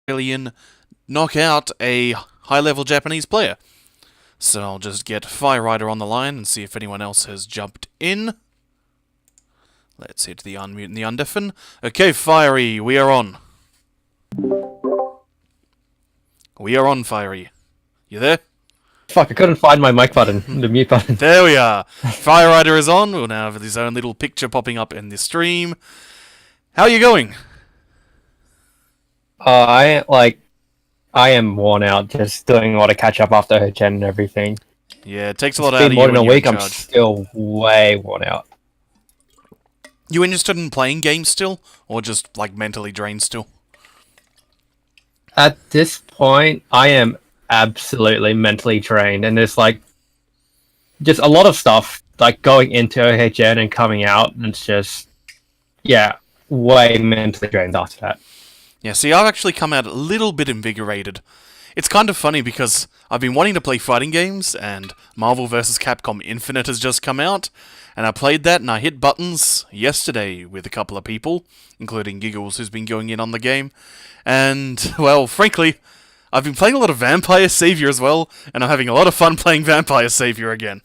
Australian knock out a high-level Japanese player. So I'll just get Fire Rider on the line and see if anyone else has jumped in. Let's hit the unmute and the undeafen. Okay, Fiery, we are on. We are on, Fiery. You there? Fuck, I couldn't find my mic button, the mute button. There we are. Fire Rider is on. We'll now have his own little picture popping up in the stream. How are you going? I am worn out just doing a lot of catch up after her gen and everything. Yeah, it takes a lot It's out of been you more than when a you're in week, I'm charge. still way worn out. You interested in playing games still? Or just, like, mentally drained still? At this point, I am absolutely mentally drained, and there's just a lot of stuff like going into OHN and coming out, and it's just way mentally drained after that. Yeah, see, I've actually come out a little bit invigorated. It's kind of funny because I've been wanting to play fighting games, and Marvel vs. Capcom Infinite has just come out, and I played that and I hit buttons yesterday with a couple of people, including Giggles, who's been going in on the game, and, well, frankly, I've been playing a lot of Vampire Savior as well, and I'm having a lot of fun playing Vampire Savior again.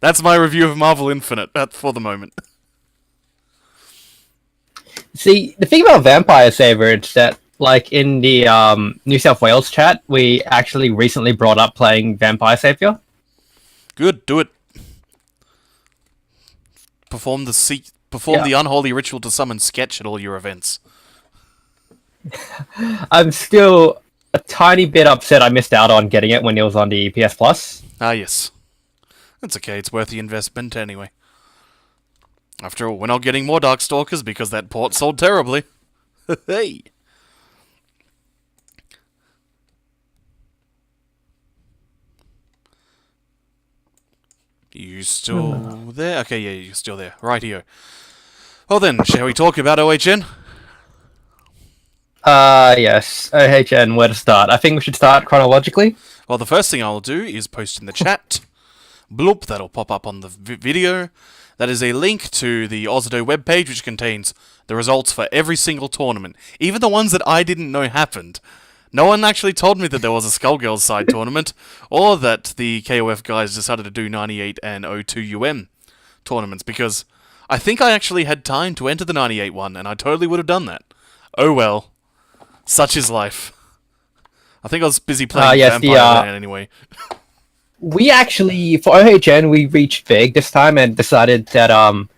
That's my review of Marvel Infinite for the moment. See, the thing about Vampire Saver is that, like, in the New South Wales chat, we actually recently brought up playing Vampire Savior. Good, do it. Perform the unholy ritual to summon Sketch at all your events. I'm still a tiny bit upset I missed out on getting it when it was on the PS Plus. Ah, yes. That's okay, it's worth the investment anyway. After all, we're not getting more Darkstalkers because that port sold terribly. Hey! You still there? Okay, yeah, you're still there. Rightio. Well then, shall we talk about OHN? Yes. OHN, where to start? I think we should start chronologically. Well, the first thing I'll do is post in the chat. Bloop, that'll pop up on the video. That is a link to the Ozhadou webpage, which contains the results for every single tournament. Even the ones that I didn't know happened. No one actually told me that there was a Skullgirls side tournament, or that the KOF guys decided to do 98 and 02 UM tournaments, because I think I actually had time to enter the 98 one, and I totally would have done that. Oh well. Such is life. I think I was busy playing Vampire then anyway. We actually, for OHN, we reached big this time and decided that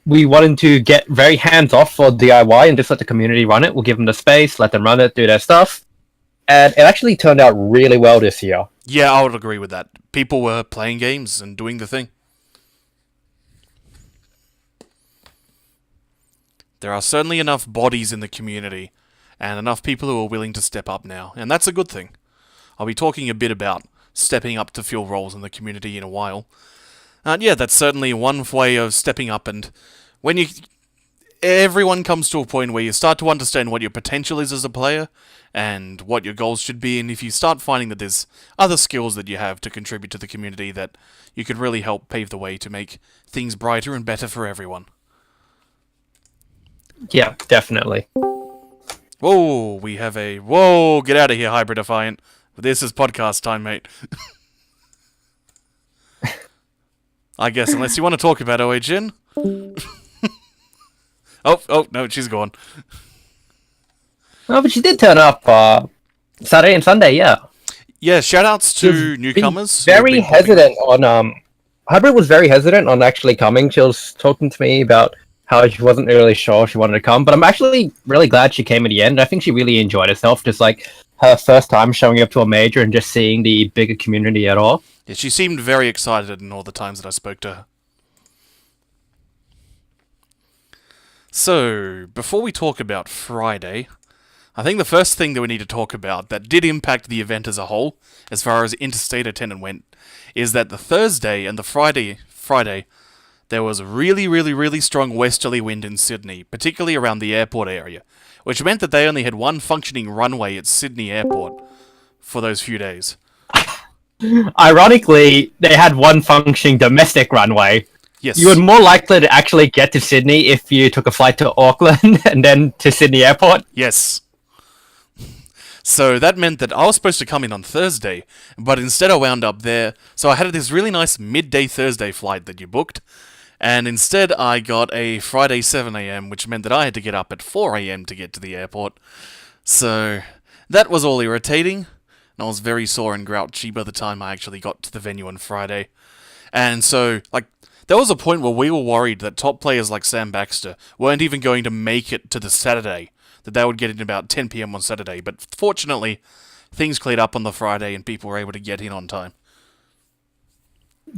we wanted to get very hands-off for DIY and just let the community run it. We'll give them the space, let them run it, do their stuff. And it actually turned out really well this year. Yeah, I would agree with that. People were playing games and doing the thing. There are certainly enough bodies in the community and enough people who are willing to step up now, and that's a good thing. I'll be talking a bit about stepping up to fill roles in the community in a while. And yeah, that's certainly one way of stepping up, and when everyone comes to a point where you start to understand what your potential is as a player, and what your goals should be, and if you start finding that there's other skills that you have to contribute to the community that you could really help pave the way to make things brighter and better for everyone. Yeah, definitely. Whoa, we have a... Whoa, get out of here, Hybridifiant. This is podcast time, mate. I guess, unless you want to talk about OHN. Oh, no, she's gone. Oh, but she did turn up Saturday and Sunday, yeah. Yeah, shoutouts to newcomers. Very hesitant on... Hybrid was very hesitant on actually coming. She was talking to me about how she wasn't really sure she wanted to come, but I'm actually really glad she came at the end. I think she really enjoyed herself, just like her first time showing up to a major and just seeing the bigger community at all. Yeah, she seemed very excited in all the times that I spoke to her. So, before we talk about Friday, I think the first thing that we need to talk about that did impact the event as a whole, as far as interstate attendance went, is that the Thursday and the Friday, there was a really strong westerly wind in Sydney, particularly around the airport area, which meant that they only had one functioning runway at Sydney Airport for those few days. Ironically, they had one functioning domestic runway. Yes. You were more likely to actually get to Sydney if you took a flight to Auckland and then to Sydney Airport. Yes. So that meant that I was supposed to come in on Thursday, but instead I wound up there. So I had this really nice midday Thursday flight that you booked, and instead I got a Friday 7 a.m., which meant that I had to get up at 4 a.m. to get to the airport. So that was all irritating, and I was very sore and grouchy by the time I actually got to the venue on Friday. And so, there was a point where we were worried that top players like Sam Baxter weren't even going to make it to the Saturday, that they would get in about 10 p.m. on Saturday, but fortunately, things cleared up on the Friday and people were able to get in on time.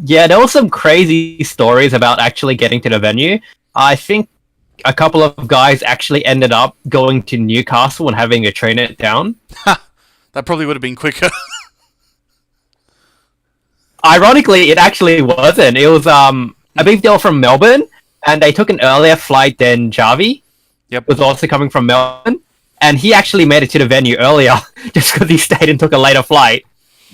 Yeah, there were some crazy stories about actually getting to the venue. I think a couple of guys actually ended up going to Newcastle and having to train it down. Ha! That probably would have been quicker. Ironically, it actually wasn't. It was, I believe they were from Melbourne, and they took an earlier flight than Javi. Yep. Was also coming from Melbourne, and he actually made it to the venue earlier just because he stayed and took a later flight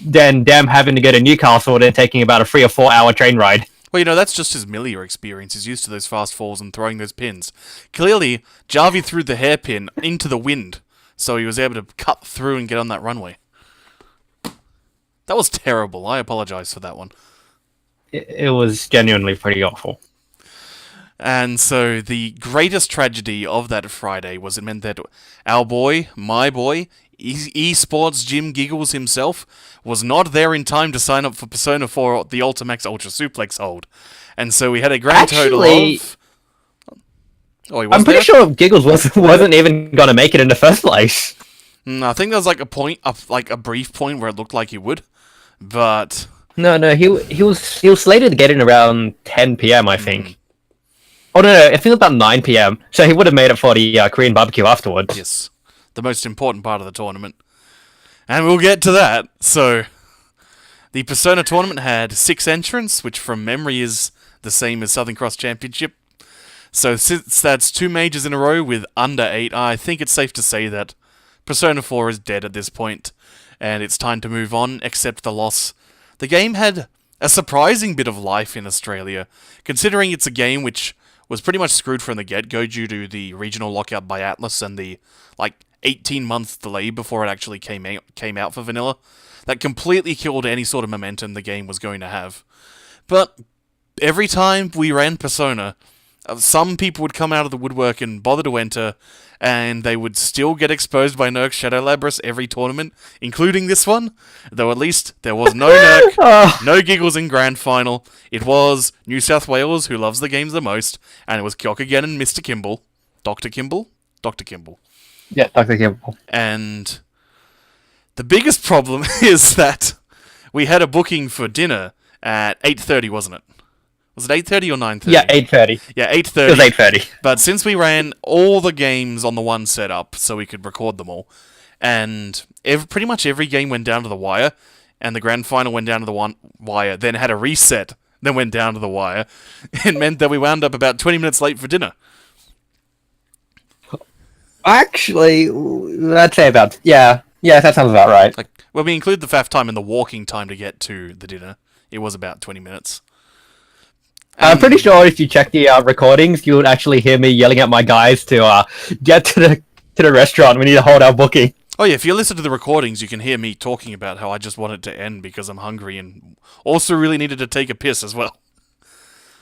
than them having to go to Newcastle and taking about a 3 or 4 hour train ride. Well, that's just his familiar experience. He's used to those fast falls and throwing those pins. Clearly, Javi threw the hairpin into the wind, so he was able to cut through and get on that runway. That was terrible. I apologize for that one. It was genuinely pretty awful. And so the greatest tragedy of that Friday was it meant that our boy, my boy, esports Jim Giggles himself, was not there in time to sign up for Persona 4 the Ultimax Ultra Suplex hold. And so we had a grand total of... Oh, he was I'm pretty sure Giggles wasn't even going to make it in the first place. I think there was a brief point where it looked like he would, but... No, he was slated to get in around 10 p.m. I think. Oh no, I think about 9 p.m. So he would have made it for the Korean barbecue afterwards. Yes, the most important part of the tournament, and we'll get to that. So, the Persona tournament had 6 entrants, which from memory is the same as Southern Cross Championship. So since that's 2 majors in a row with under 8, I think it's safe to say that Persona 4 is dead at this point, and it's time to move on, accept the loss. The game had a surprising bit of life in Australia, considering it's a game which was pretty much screwed from the get-go due to the regional lockout by Atlas and the, 18-month delay before it actually came out for vanilla. That completely killed any sort of momentum the game was going to have. But every time we ran Persona, some people would come out of the woodwork and bother to enter, and they would still get exposed by Nerk's Shadow Labrys every tournament, including this one, though at least there was no Nerk, no Giggles in Grand Final. It was New South Wales, who loves the games the most, and it was Kyokugen and Mr. Kimball. Dr. Kimball? Dr. Kimball. Yeah, Dr. Kimball. And the biggest problem is that we had a booking for dinner at 8:30, wasn't it? Was it 8:30 or 9:30? Yeah, 8:30. Yeah, 8:30. It was 8:30. But since we ran all the games on the one setup, so we could record them all, and pretty much every game went down to the wire, and the grand final went down to the one wire, then had a reset, then went down to the wire, it meant that we wound up about 20 minutes late for dinner. Actually, I'd say about... Yeah, that sounds about right. When we include the faff time and the walking time to get to the dinner, it was about 20 minutes. I'm pretty sure if you check the recordings, you would actually hear me yelling at my guys to get to the restaurant. We need to hold our booking. Oh yeah, if you listen to the recordings, you can hear me talking about how I just wanted to end because I'm hungry and also really needed to take a piss as well.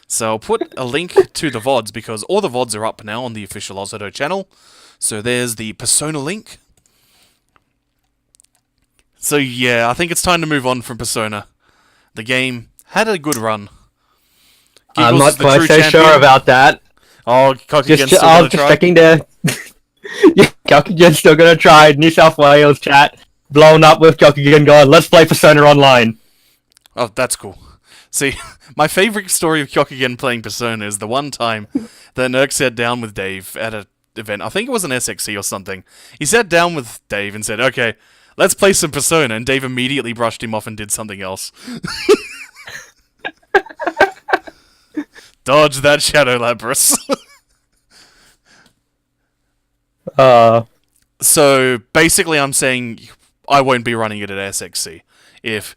So I'll put a link to the VODs because all the VODs are up now on the official Ozhadou channel. So there's the Persona link. So yeah, I think it's time to move on from Persona. The game had a good run. I'm not quite so sure about that. Oh, Kyokugen's still I'm gonna just try? checking the... Yeah, Kyokugen's still gonna try. New South Wales chat blown up with Kyokugen going, let's play Persona Online. Oh, that's cool. See, my favourite story of Kyokugen playing Persona is the one time that Nerk sat down with Dave at an event. I think it was an SXC or something. He sat down with Dave and said, okay, let's play some Persona, and Dave immediately brushed him off and did something else. Dodge that Shadow Labrys. So, basically I'm saying I won't be running it at SXC. If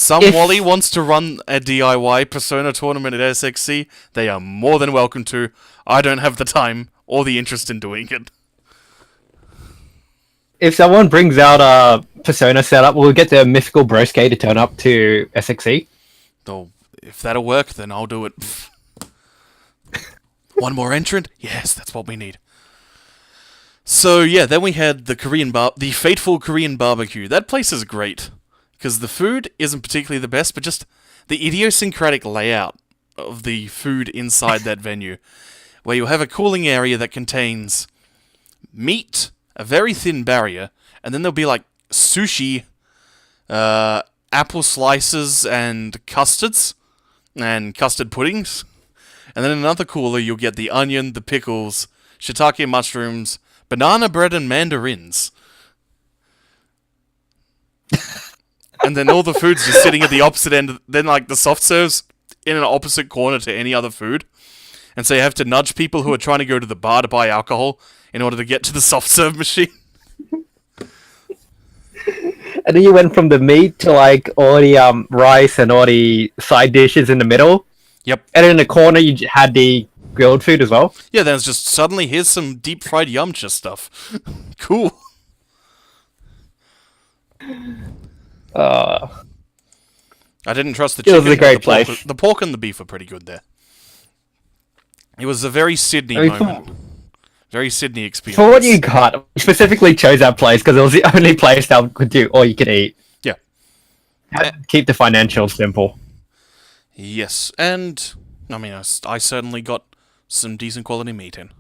Wally wants to run a DIY Persona tournament at SXC, they are more than welcome to. I don't have the time or the interest in doing it. if someone brings out a Persona setup, we'll get the mythical Broske to turn up to SXE. Though, if that'll work, then I'll do it. One more entrant? Yes, that's what we need. So yeah, then we had the fateful Korean barbecue. That place is great because the food isn't particularly the best, but just the idiosyncratic layout of the food inside that venue, where you'll have a cooling area that contains meat, a very thin barrier, and then there'll be like sushi, apple slices, and custards, and custard puddings. And then in another cooler, you'll get the onion, the pickles, shiitake mushrooms, banana bread, and mandarins. And then all the food's just sitting at the opposite end. Then, like, the soft serve's in an opposite corner to any other food. And so you have to nudge people who are trying to go to the bar to buy alcohol in order to get to the soft serve machine. And then you went from the meat to, like, all the rice and all the side dishes in the middle. Yep. And in the corner, you had the grilled food as well. Yeah, then it's just suddenly, here's some deep fried Yamcha stuff. Cool. I didn't trust the chicken. It was a great place. The pork and the beef were pretty good there. It was a very Sydney moment. Very Sydney experience. For what you got, we specifically chose that place because it was the only place that could do all you could eat. Yeah. Keep the financials simple. Yes, and I mean, I certainly got some decent quality meat in.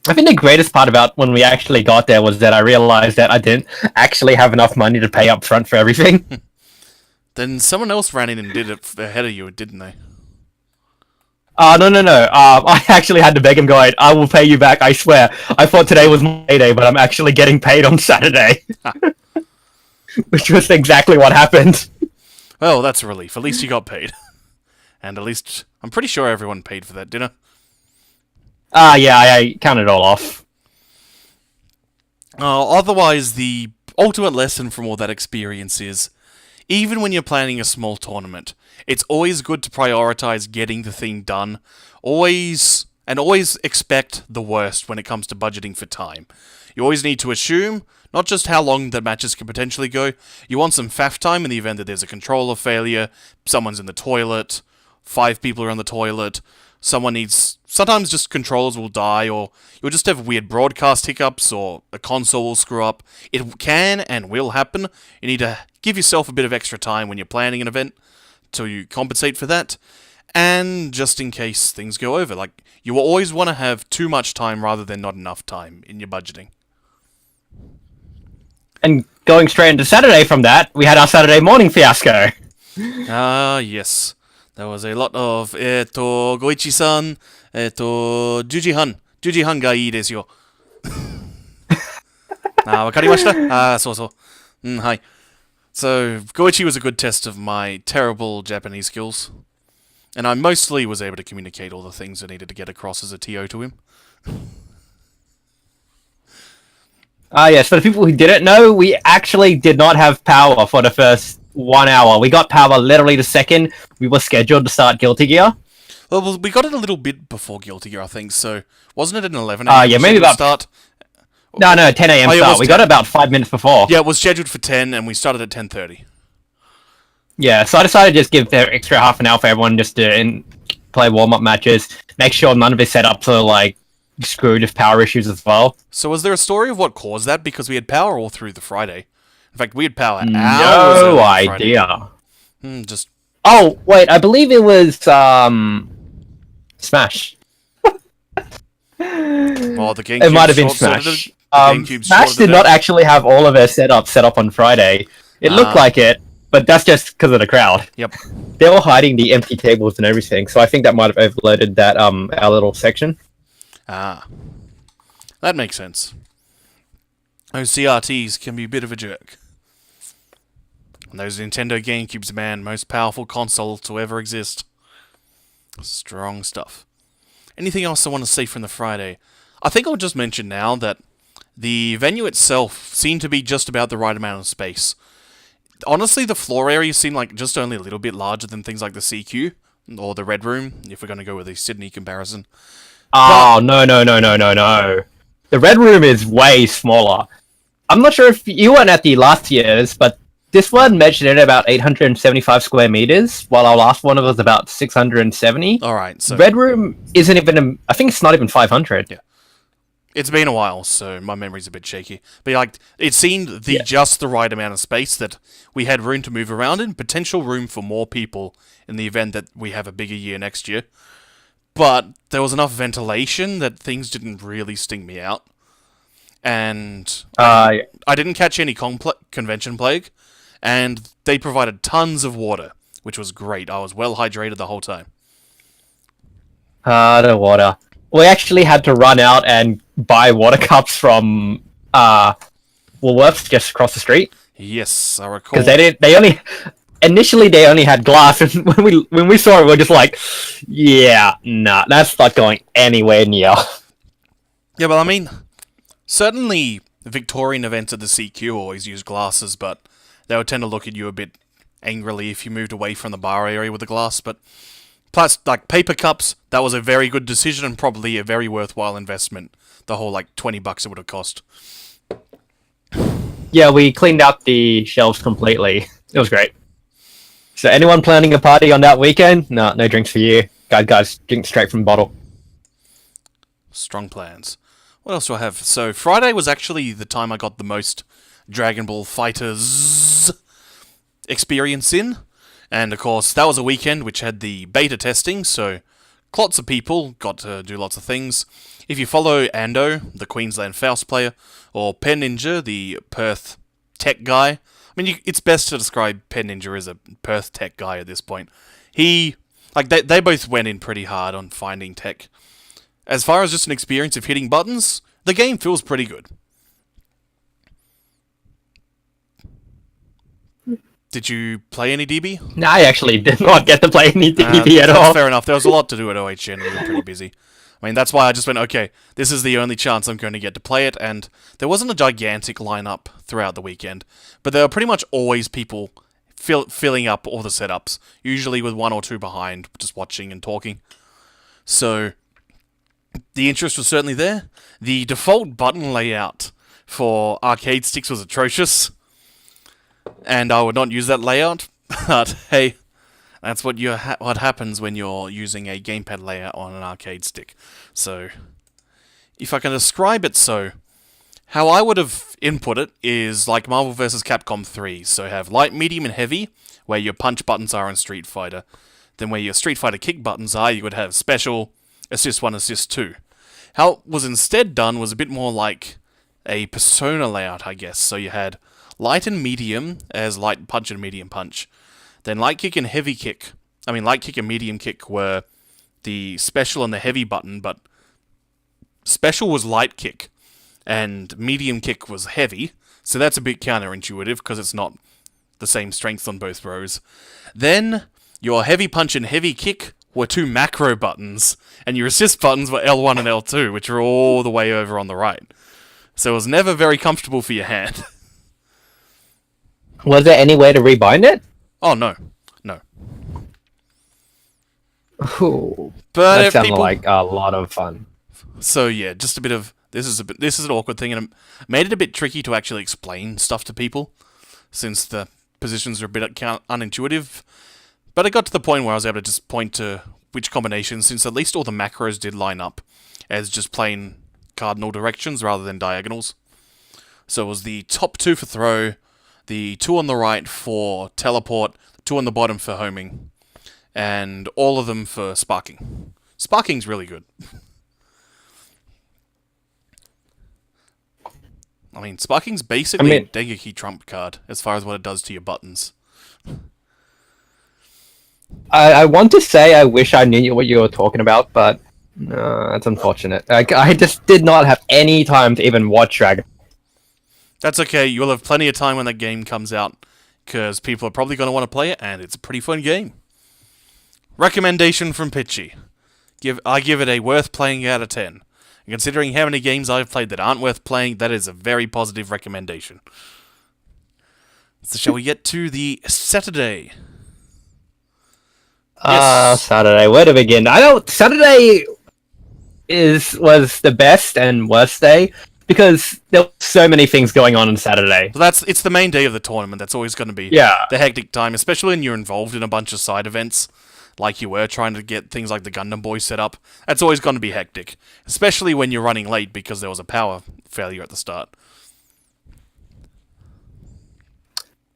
I think the greatest part about when we actually got there was that I realized that I didn't actually have enough money to pay up front for everything. Then someone else ran in and did it ahead of you, didn't they? No. I actually had to beg him, going, I will pay you back, I swear. I thought today was my day, but I'm actually getting paid on Saturday. Which was exactly what happened. Well, that's a relief. At least you got paid. And at least, I'm pretty sure everyone paid for that dinner. Yeah, I counted it all off. Otherwise, the ultimate lesson from all that experience is, even when you're planning a small tournament, it's always good to prioritize getting the thing done. Always expect the worst when it comes to budgeting for time. You always need to assume not just how long the matches can potentially go, you want some faff time in the event that there's a controller failure, someone's in the toilet, 5 people are on the toilet, sometimes just controllers will die, or you'll just have weird broadcast hiccups, or a console will screw up. It can and will happen. You need to give yourself a bit of extra time when you're planning an event to compensate for that, and just in case things go over. Like, you will always want to have too much time rather than not enough time in your budgeting. And going straight into Saturday from that, we had our Saturday morning fiasco. Yes. There was a lot of, Goichi-san, 10時半。10時半がいいですよ。わかりました？そうそう。はい。So, Goichi was a good test of my terrible Japanese skills. And I mostly was able to communicate all the things I needed to get across as a TO to him. Yes, for the people who didn't know, we actually did not have power for the first 1 hour. We got power literally the second we were scheduled to start Guilty Gear. Well, we got it a little bit before Guilty Gear, I think, so wasn't it an 11 a.m. Yeah, maybe about start? No, 10 a.m. start. We got it about 5 minutes before. Yeah, it was scheduled for 10, and we started at 10:30. Yeah, so I decided to just give the extra half an hour for everyone just to play warm-up matches, make sure none of his setups are, like, screwed with power issues as well. So was there a story of what caused that? Because we had power all through the Friday. In fact, we had power hours No idea. Just... Oh, wait, I believe it was, Smash. Well, the GameCube it might have been Smash. Smash did not actually have all of their setups set up on Friday. It looked like it, but that's just because of the crowd. Yep. They were hiding the empty tables and everything, so I think that might have overloaded that our little section. That makes sense. Those CRTs can be a bit of a jerk. And those Nintendo GameCubes, man, most powerful console to ever exist. Strong stuff. Anything else I want to say from the Friday? I think I'll just mention now that the venue itself seemed to be just about the right amount of space. Honestly, the floor area seemed like just only a little bit larger than things like the CQ, or the Red Room, if we're going to go with a Sydney comparison. Oh, no. The Red Room is way smaller. I'm not sure if you weren't at the last year's, but this one measured in about 875 square meters, while our last one was about 670. All right, so Red Room isn't even. I think it's not even 500. Yeah. It's been a while, so my memory's a bit shaky. But like, it seemed just the right amount of space that we had room to move around in, potential room for more people in the event that we have a bigger year next year. But there was enough ventilation that things didn't really sting me out. And I didn't catch any convention plague, and they provided tons of water, which was great. I was well hydrated the whole time. The water. We actually had to run out and buy water cups from Woolworths just across the street. Yes, I recall. Because initially they only had glass, and when we saw it, we were just like, yeah, nah, that's not going anywhere near. Yeah, but I mean, certainly Victorian events at the CQ always use glasses, but they would tend to look at you a bit angrily if you moved away from the bar area with the glass. But plus, like, paper cups, that was a very good decision and probably a very worthwhile investment. The whole, like, $20 it would have cost. Yeah, we cleaned out the shelves completely. It was great. So anyone planning a party on that weekend? No drinks for you. Guys, drink straight from the bottle. Strong plans. What else do I have? So, Friday was actually the time I got the most Dragon Ball FighterZ experience in. And, of course, that was a weekend which had the beta testing, so lots of people got to do lots of things. If you follow Ando, the Queensland Faust player, or Pen Ninja, the Perth tech guy, I mean, it's best to describe Pen Ninja as a Perth tech guy at this point. They both went in pretty hard on finding tech. As far as just an experience of hitting buttons, the game feels pretty good. Did you play any DB? No, I actually did not get to play any DB at all. That's fair enough. There was a lot to do at OHN and we were pretty busy. I mean, that's why I just went, okay, this is the only chance I'm going to get to play it, and there wasn't a gigantic lineup throughout the weekend, but there were pretty much always people filling up all the setups, usually with one or two behind, just watching and talking. So the interest was certainly there. The default button layout for arcade sticks was atrocious, and I would not use that layout, but hey, that's what happens when you're using a gamepad layout on an arcade stick. So, if I can describe it how I would have input it is like Marvel vs. Capcom 3, so have light, medium, and heavy, where your punch buttons are in Street Fighter. Then where your Street Fighter kick buttons are, you would have special, assist 1, assist 2. How it was instead done was a bit more like a Persona layout, I guess. So you had light and medium as light punch and medium punch. Then light kick and heavy kick. I mean, light kick and medium kick were the special and the heavy button, but special was light kick, and medium kick was heavy, so that's a bit counterintuitive, because it's not the same strength on both rows. Then, your heavy punch and heavy kick were two macro buttons, and your assist buttons were L1 and L2, which are all the way over on the right. So it was never very comfortable for your hand. Was there any way to rebind it? Oh, no. Ooh, but that sounded like a lot of fun. So yeah, just a bit of this is an awkward thing, and it made it a bit tricky to actually explain stuff to people, since the positions are a bit unintuitive. But it got to the point where I was able to just point to which combinations, since at least all the macros did line up as just plain cardinal directions rather than diagonals. So it was the top two for throw, the two on the right for teleport, the two on the bottom for homing, and all of them for sparking. Sparking's really good. I mean, sparking's basically a Dengeki trump card, as far as what it does to your buttons. I want to say I wish I knew what you were talking about, but no, that's unfortunate. I just did not have any time to even watch Dragon. That's okay, you'll have plenty of time when that game comes out, because people are probably going to want to play it, and it's a pretty fun game. Recommendation from Pichy. I give it a worth playing out of 10. And considering how many games I've played that aren't worth playing, that is a very positive recommendation. So shall we get to the Saturday? Yes. Saturday. Where to begin? Saturday was the best and worst day. because there were so many things going on Saturday. So it's the main day of the tournament. That's always going to be the hectic time, especially when you're involved in a bunch of side events, like you were trying to get things like the Gundam Boy set up. That's always going to be hectic, especially when you're running late because there was a power failure at the start.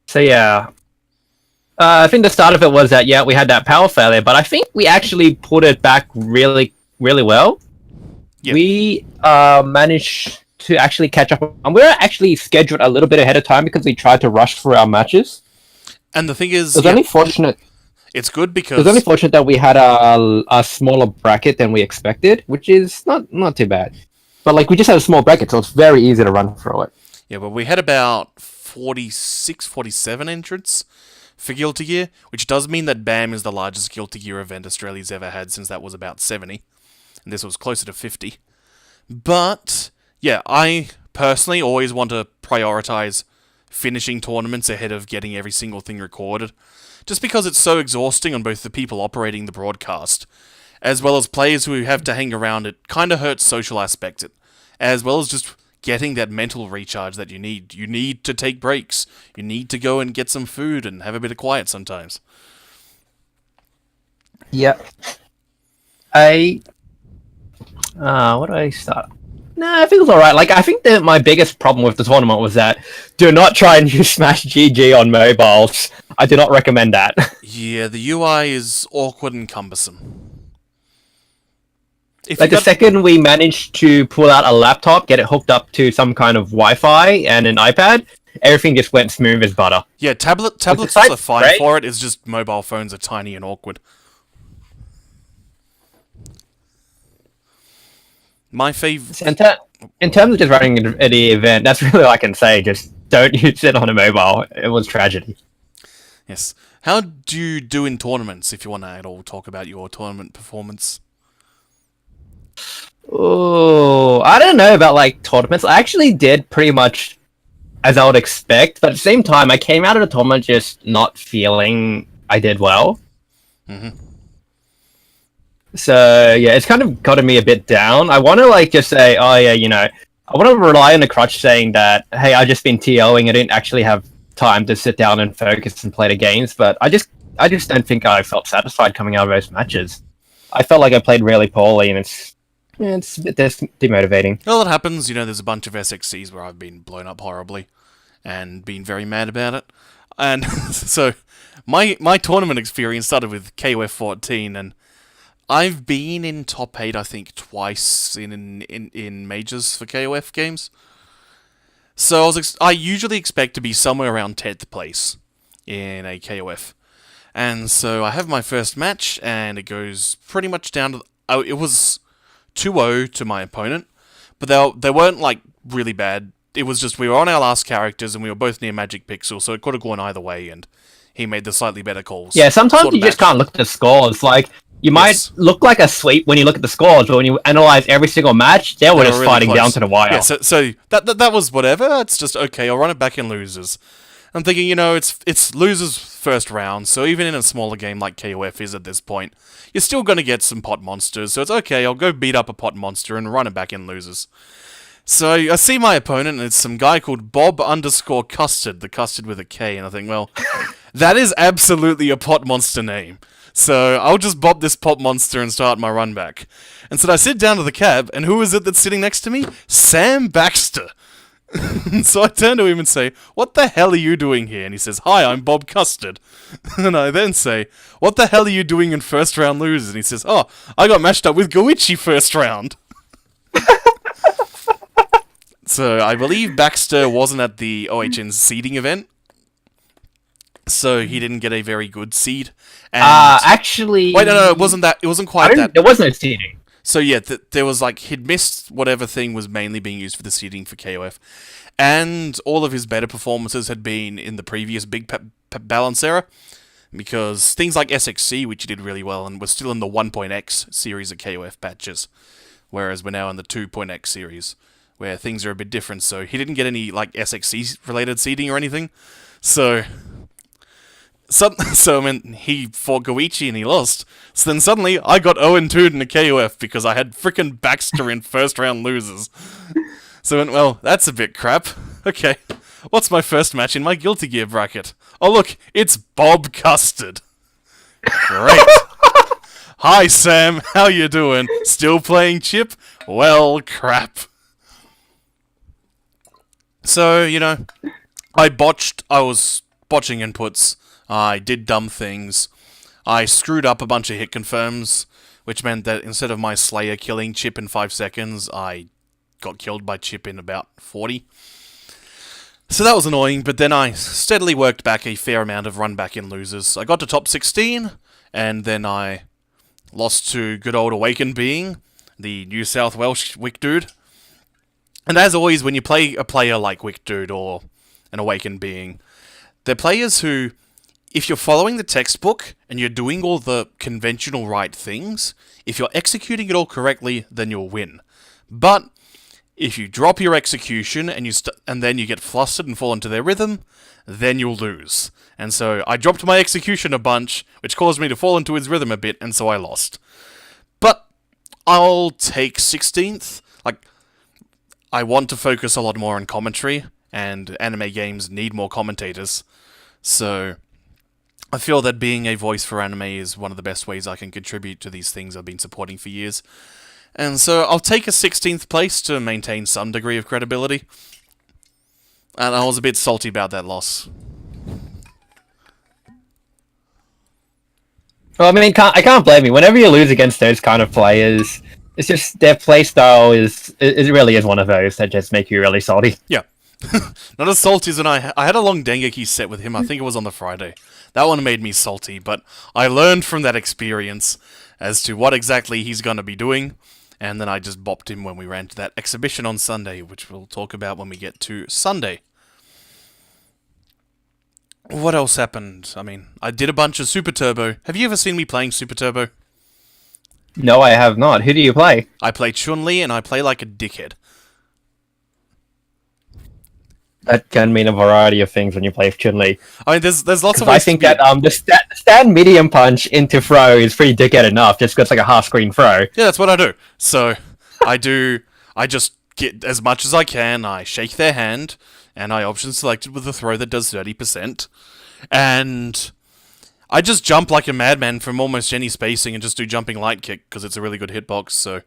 So yeah, I think the start of it was that we had that power failure, but I think we actually put it back really, really well. Yep. We managed to actually catch up, and we were actually scheduled a little bit ahead of time because we tried to rush through our matches. And the thing is, it was only fortunate. It's good because it was only fortunate that we had a smaller bracket than we expected, which is not too bad. But like we just had a small bracket, so it's very easy to run through it. Yeah, but we had about 46, 47 entrants for Guilty Gear, which does mean that BAM is the largest Guilty Gear event Australia's ever had, since that was about 70, and this was closer to 50. But yeah, I personally always want to prioritize finishing tournaments ahead of getting every single thing recorded, just because it's so exhausting on both the people operating the broadcast, as well as players who have to hang around. It kind of hurts social aspect, as well as just getting that mental recharge that you need. You need to take breaks. You need to go and get some food and have a bit of quiet sometimes. Yep. What do I start? No, I think it was alright. Like, I think that my biggest problem with the tournament was that do not try and use Smash GG on mobiles. I do not recommend that. Yeah, the UI is awkward and cumbersome. The second we managed to pull out a laptop, get it hooked up to some kind of Wi-Fi and an iPad, everything just went smooth as butter. Yeah, tablets are fine for it. It's just mobile phones are tiny and awkward. My favorite. In terms of just running the event, that's really all I can say. Just don't use it on a mobile. It was tragedy. Yes. How do you do in tournaments, if you want to at all talk about your tournament performance? Oh, I don't know about like tournaments. I actually did pretty much as I would expect, but at the same time, I came out of the tournament just not feeling I did well. Mm-hmm. So yeah, it's kind of gotten me a bit down. I want to like just say, oh yeah, I want to rely on the crutch saying that, hey, I've just been TOing. I didn't actually have time to sit down and focus and play the games, but I just don't think I felt satisfied coming out of those matches. I felt like I played really poorly, and it's a bit demotivating. Well, it happens. There's a bunch of SXCs where I've been blown up horribly and been very mad about it. And so my tournament experience started with KOF 14, and I've been in top 8, I think, twice in majors for KOF games. So I usually expect to be somewhere around 10th place in a KOF. And so I have my first match, and it goes pretty much down to... it was 2-0 to my opponent, but they weren't, like, really bad. It was just we were on our last characters, and we were both near Magic Pixel, so it could have gone either way, and he made the slightly better calls. Yeah, sometimes you just can't look at the scores. Like, you might look like a sweep when you look at the scores, but when you analyze every single match, they were just really fighting down to the wire. Yeah, so that was whatever. It's just, okay, I'll run it back in losers. I'm thinking, it's losers first round, so even in a smaller game like KOF is at this point, you're still going to get some pot monsters, so it's okay, I'll go beat up a pot monster and run it back in losers. So I see my opponent, and it's some guy called Bob_Custard, the custard with a K, and I think, well, that is absolutely a pot monster name. So I'll just bob this pot monster and start my run back. And so I sit down to the cab, and who is it that's sitting next to me? Sam Baxter. So I turn to him and say, what the hell are you doing here? And he says, hi, I'm Bob Custard. And I then say, what the hell are you doing in first round losers? And he says, oh, I got matched up with Goichi first round. So I believe Baxter wasn't at the OHN seeding event, so he didn't get a very good seed. And actually... Wait, no, it wasn't that. It wasn't quite that. There was no seeding. So yeah, there was like, he'd missed whatever thing was mainly being used for the seeding for KOF. And all of his better performances had been in the previous big balance era. Because things like SXC, which he did really well, and was still in the 1.x series of KOF patches. Whereas we're now in the 2.x series, where things are a bit different. So he didn't get any like SXC-related seeding or anything. So I mean, he fought Goichi and he lost. So then suddenly, I got 0-2 in the KOF because I had frickin' Baxter in first round losers. So I went, well, that's a bit crap. Okay, what's my first match in my Guilty Gear bracket? Oh look, it's Bob Custard. Great. Hi Sam, how you doing? Still playing Chip? Well, crap. So, I was botching inputs. I did dumb things. I screwed up a bunch of hit confirms, which meant that instead of my Slayer killing Chip in 5 seconds, I got killed by Chip in about 40. So that was annoying, but then I steadily worked back a fair amount of run back in losers. I got to top 16, and then I lost to good old Awakened Being, the New South Welsh Wick Dude. And as always, when you play a player like Wick Dude or an Awakened Being, they're players who, if you're following the textbook and you're doing all the conventional right things, if you're executing it all correctly, then you'll win. But if you drop your execution and then you get flustered and fall into their rhythm, then you'll lose. And so I dropped my execution a bunch, which caused me to fall into his rhythm a bit, and so I lost. But I'll take 16th. I want to focus a lot more on commentary, and anime games need more commentators. So I feel that being a voice for anime is one of the best ways I can contribute to these things I've been supporting for years. And so I'll take a 16th place to maintain some degree of credibility. And I was a bit salty about that loss. Well, I mean, I can't blame you. Whenever you lose against those kind of players, it's just their playstyle it really is one of those that just make you really salty. Yeah. Not as salty as when I had a long Dengeki set with him. I think it was on the Friday. That one made me salty, but I learned from that experience as to what exactly he's going to be doing, and then I just bopped him when we ran to that exhibition on Sunday, which we'll talk about when we get to Sunday. What else happened? I mean, I did a bunch of Super Turbo. Have you ever seen me playing Super Turbo? No, I have not. Who do you play? I play Chun-Li, and I play like a dickhead. That can mean a variety of things when you play Chun-Li. I mean, there's lots of ways I think that the stand medium punch into throw is pretty dickhead enough, just because it's like a half-screen throw. Yeah, that's what I do. So, I just get as much as I can, I shake their hand, and I option selected with a throw that does 30%, and I just jump like a madman from almost any spacing and just do jumping light kick, because it's a really good hitbox, so.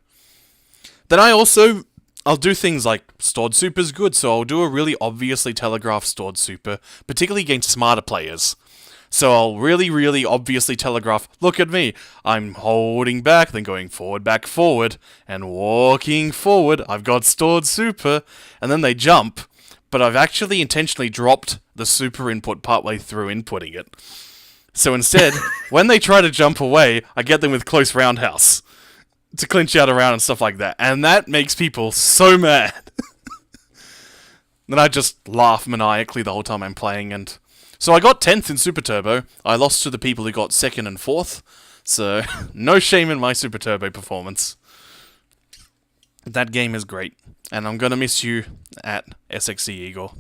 Then I'll do things like stored super's good, so I'll do a really obviously telegraphed stored super, particularly against smarter players. So I'll really, really obviously telegraph, look at me, I'm holding back, then going forward, back, forward, and walking forward, I've got stored super, and then they jump, but I've actually intentionally dropped the super input partway through inputting it. So instead, when they try to jump away, I get them with close roundhouse to clinch out around and stuff like that. And that makes people so mad. Then I just laugh maniacally the whole time I'm playing. And so I got 10th in Super Turbo. I lost to the people who got 2nd and 4th. So no shame in my Super Turbo performance. That game is great. And I'm going to miss you at SXE Eagle.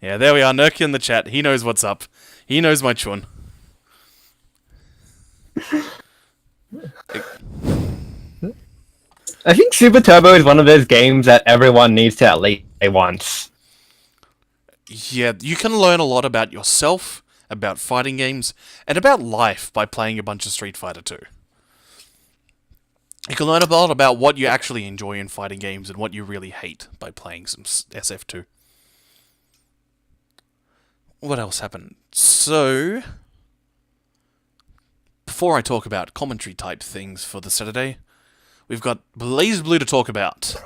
Yeah, there we are. Nurki in the chat. He knows what's up. He knows my chun. I think Super Turbo is one of those games that everyone needs to at least play once. Yeah, you can learn a lot about yourself, about fighting games, and about life by playing a bunch of Street Fighter 2. You can learn a lot about what you actually enjoy in fighting games and what you really hate by playing some SF2. What else happened? So, before I talk about commentary type things for the Saturday, we've got Blaze Blue to talk about.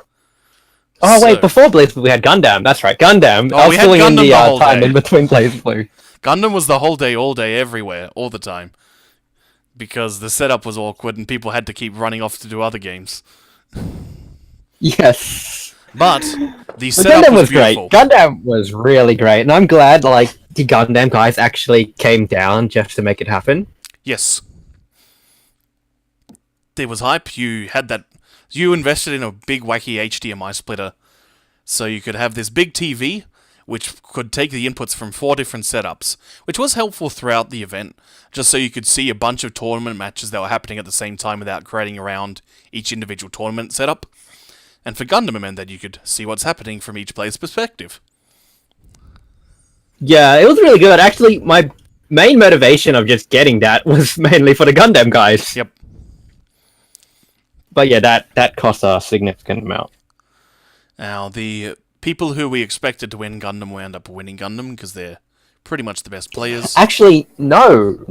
Oh wait, before Blaze Blue we had Gundam. That's right, Gundam. I was filling in the time in between Blaze Blue. Gundam was the whole day, all day, everywhere, all the time. Because the setup was awkward and people had to keep running off to do other games. Yes. But the setup was beautiful. Great. Gundam was really great, and I'm glad the Gundam guys actually came down just to make it happen. Yes. There was hype. You invested in a big wacky HDMI splitter, so you could have this big TV, which could take the inputs from 4 different setups, which was helpful throughout the event, just so you could see a bunch of tournament matches that were happening at the same time without creating around each individual tournament setup. And for Gundam, it meant that you could see what's happening from each player's perspective. Yeah, it was really good. Actually, my main motivation of just getting that was mainly for the Gundam guys. Yep. But yeah, that cost a significant amount. Now, the people who we expected to win Gundam will end up winning Gundam because they're pretty much the best players. Actually, no.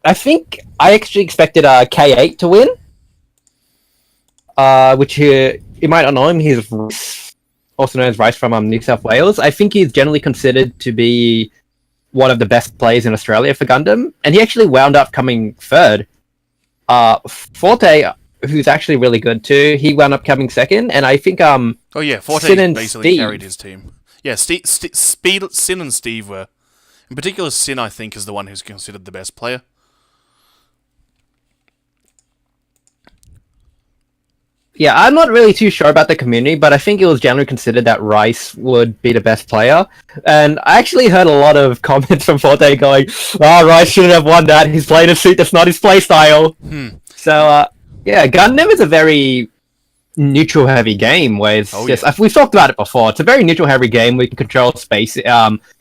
I think I actually expected K8 to win. Which you might not know him. He's also known as Rice from New South Wales. I think he's generally considered to be one of the best players in Australia for Gundam, and he actually wound up coming third. Forte, who's actually really good too, he wound up coming second, and I think Oh yeah, Forte Sin basically Steve. carried his team. Yeah, Sin and Steve were... In particular, Sin, I think, is the one who's considered the best player. Yeah, I'm not really too sure about the community, but I think it was generally considered that Rice would be the best player. And I actually heard a lot of comments from Forte going, "Oh, Rice shouldn't have won that. He's playing a suit that's not his playstyle." So, yeah, Gundam is a very neutral-heavy game, where it's we've talked about it before. It's a very neutral-heavy game where you can control space,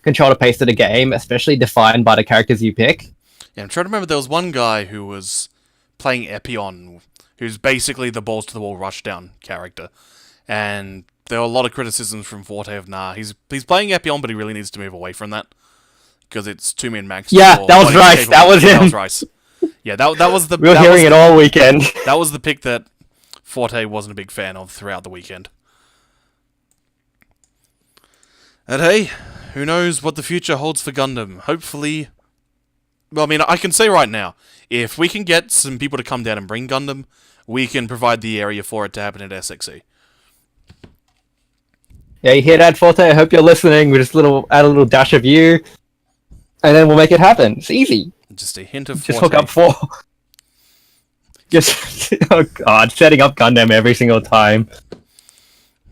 control the pace of the game, especially defined by the characters you pick. Yeah, I'm trying to remember. There was one guy who was playing Ep.10, who's basically the balls-to-the-wall rushdown character. And there were a lot of criticisms from Forte of, he's playing Ep.10, but he really needs to move away from that. Because it's 2-min max. Yeah, that was Rice. That was him. That was Rice. Yeah, that was the... We were hearing it all weekend. That was the pick that Forte wasn't a big fan of throughout the weekend. And hey, who knows what the future holds for Gundam. Hopefully... Well, I mean, I can say right now, if we can get some people to come down and bring Gundam, we can provide the area for it to happen at SXE. Yeah, you hear that, Forte? I hope you're listening. We just add a little dash of you, and then we'll make it happen. It's easy. Just a hint of just Forte. Hook up 4. Just, oh god, setting up Gundam every single time.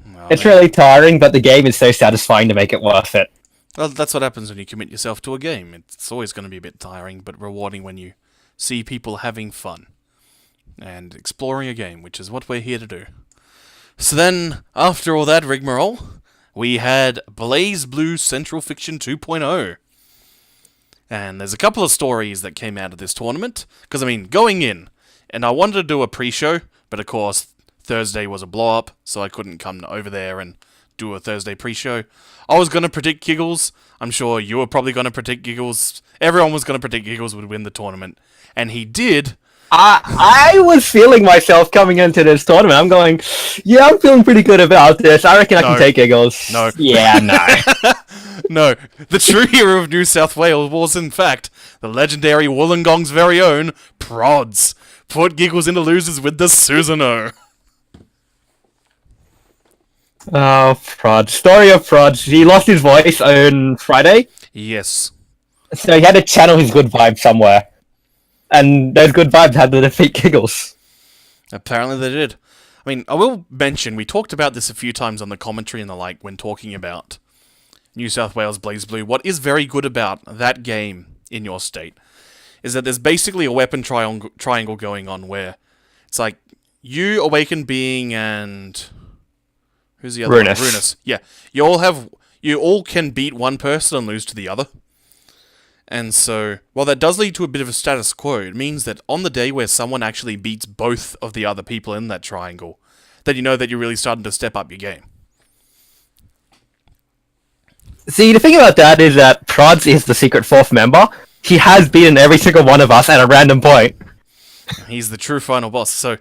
Well, it's really tiring, but the game is so satisfying to make it worth it. Well, that's what happens when you commit yourself to a game. It's always going to be a bit tiring, but rewarding when you see people having fun and exploring a game, which is what we're here to do. So then, after all that rigmarole, we had Blaze Blue Central Fiction 2.0. And there's a couple of stories that came out of this tournament, because, I mean, going in, and I wanted to do a pre-show, but of course, Thursday was a blow-up, so I couldn't come over there and do a Thursday pre-show. I was going to predict Giggles. I'm sure you were probably going to predict Giggles. Everyone was going to predict Giggles would win the tournament. And he did. I was feeling myself coming into this tournament. I'm going, yeah, I'm feeling pretty good about this. I reckon I can take Giggles. No. Yeah, no. No. The true hero of New South Wales was, in fact, the legendary Wollongong's very own Prods. Put Giggles into losers with the Susanoo. Oh, Prod. Story of Prod. He lost his voice on Friday. Yes. So he had to channel his good vibes somewhere. And those good vibes had to defeat Giggles. Apparently they did. I mean, I will mention, we talked about this a few times on the commentary and the like when talking about New South Wales Blaze Blue. What is very good about that game in your state is that there's basically a weapon triangle going on where it's like you, Awakened Being, and... Who's the other one? Runus. Yeah. You all can beat one person and lose to the other. And so, while that does lead to a bit of a status quo, it means that on the day where someone actually beats both of the other people in that triangle, then you know that you're really starting to step up your game. See, the thing about that is that Prods is the secret fourth member. He has beaten every single one of us at a random point. He's the true final boss, so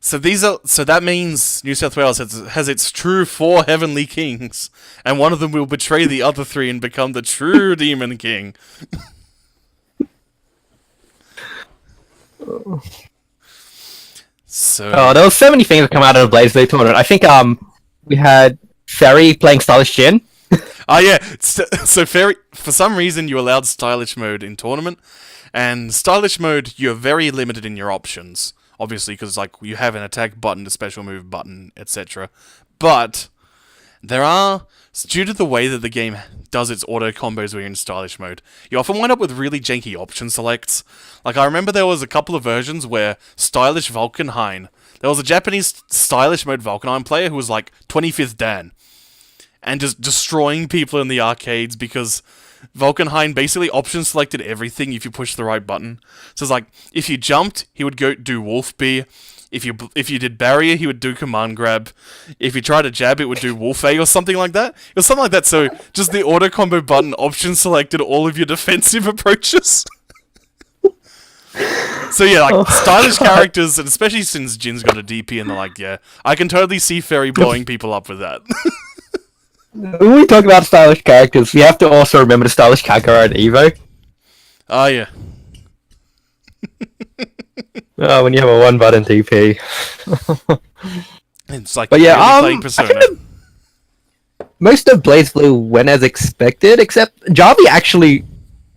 that means New South Wales has its true 4 heavenly kings, and one of them will betray the other 3 and become the true demon king. There were so many things that come out of the Blaze Blue tournament. I think we had Ferry playing Stylish Jin. Oh yeah, so Ferry, for some reason you allowed Stylish mode in tournament, and Stylish mode you're very limited in your options. Obviously, because like you have an attack button, a special move button, etc. But there are, due to the way that the game does its auto combos when you're in stylish mode, you often wind up with really janky option selects. Like I remember there was a couple of versions where stylish Vulcanheim There was a Japanese stylish mode Vulcanine player who was like 25th Dan, and just destroying people in the arcades because Vulcanine basically option selected everything if you push the right button. So it's like, if you jumped, he would go do Wolf B. If you did barrier, he would do command grab. If you tried to jab, it would do Wolf A or something like that. It was something like that, so just the auto combo button option selected all of your defensive approaches. So yeah, like, stylish characters, and especially since Jin's got a DP and they're like, yeah, I can totally see Fairy blowing people up with that. When we talk about stylish characters, we have to also remember the stylish Kakaro at Evo. Oh yeah. Oh, when you have a one-button DP. It's like, But yeah, really playing Persona. Most of BlazBlue went as expected, except Jarvie actually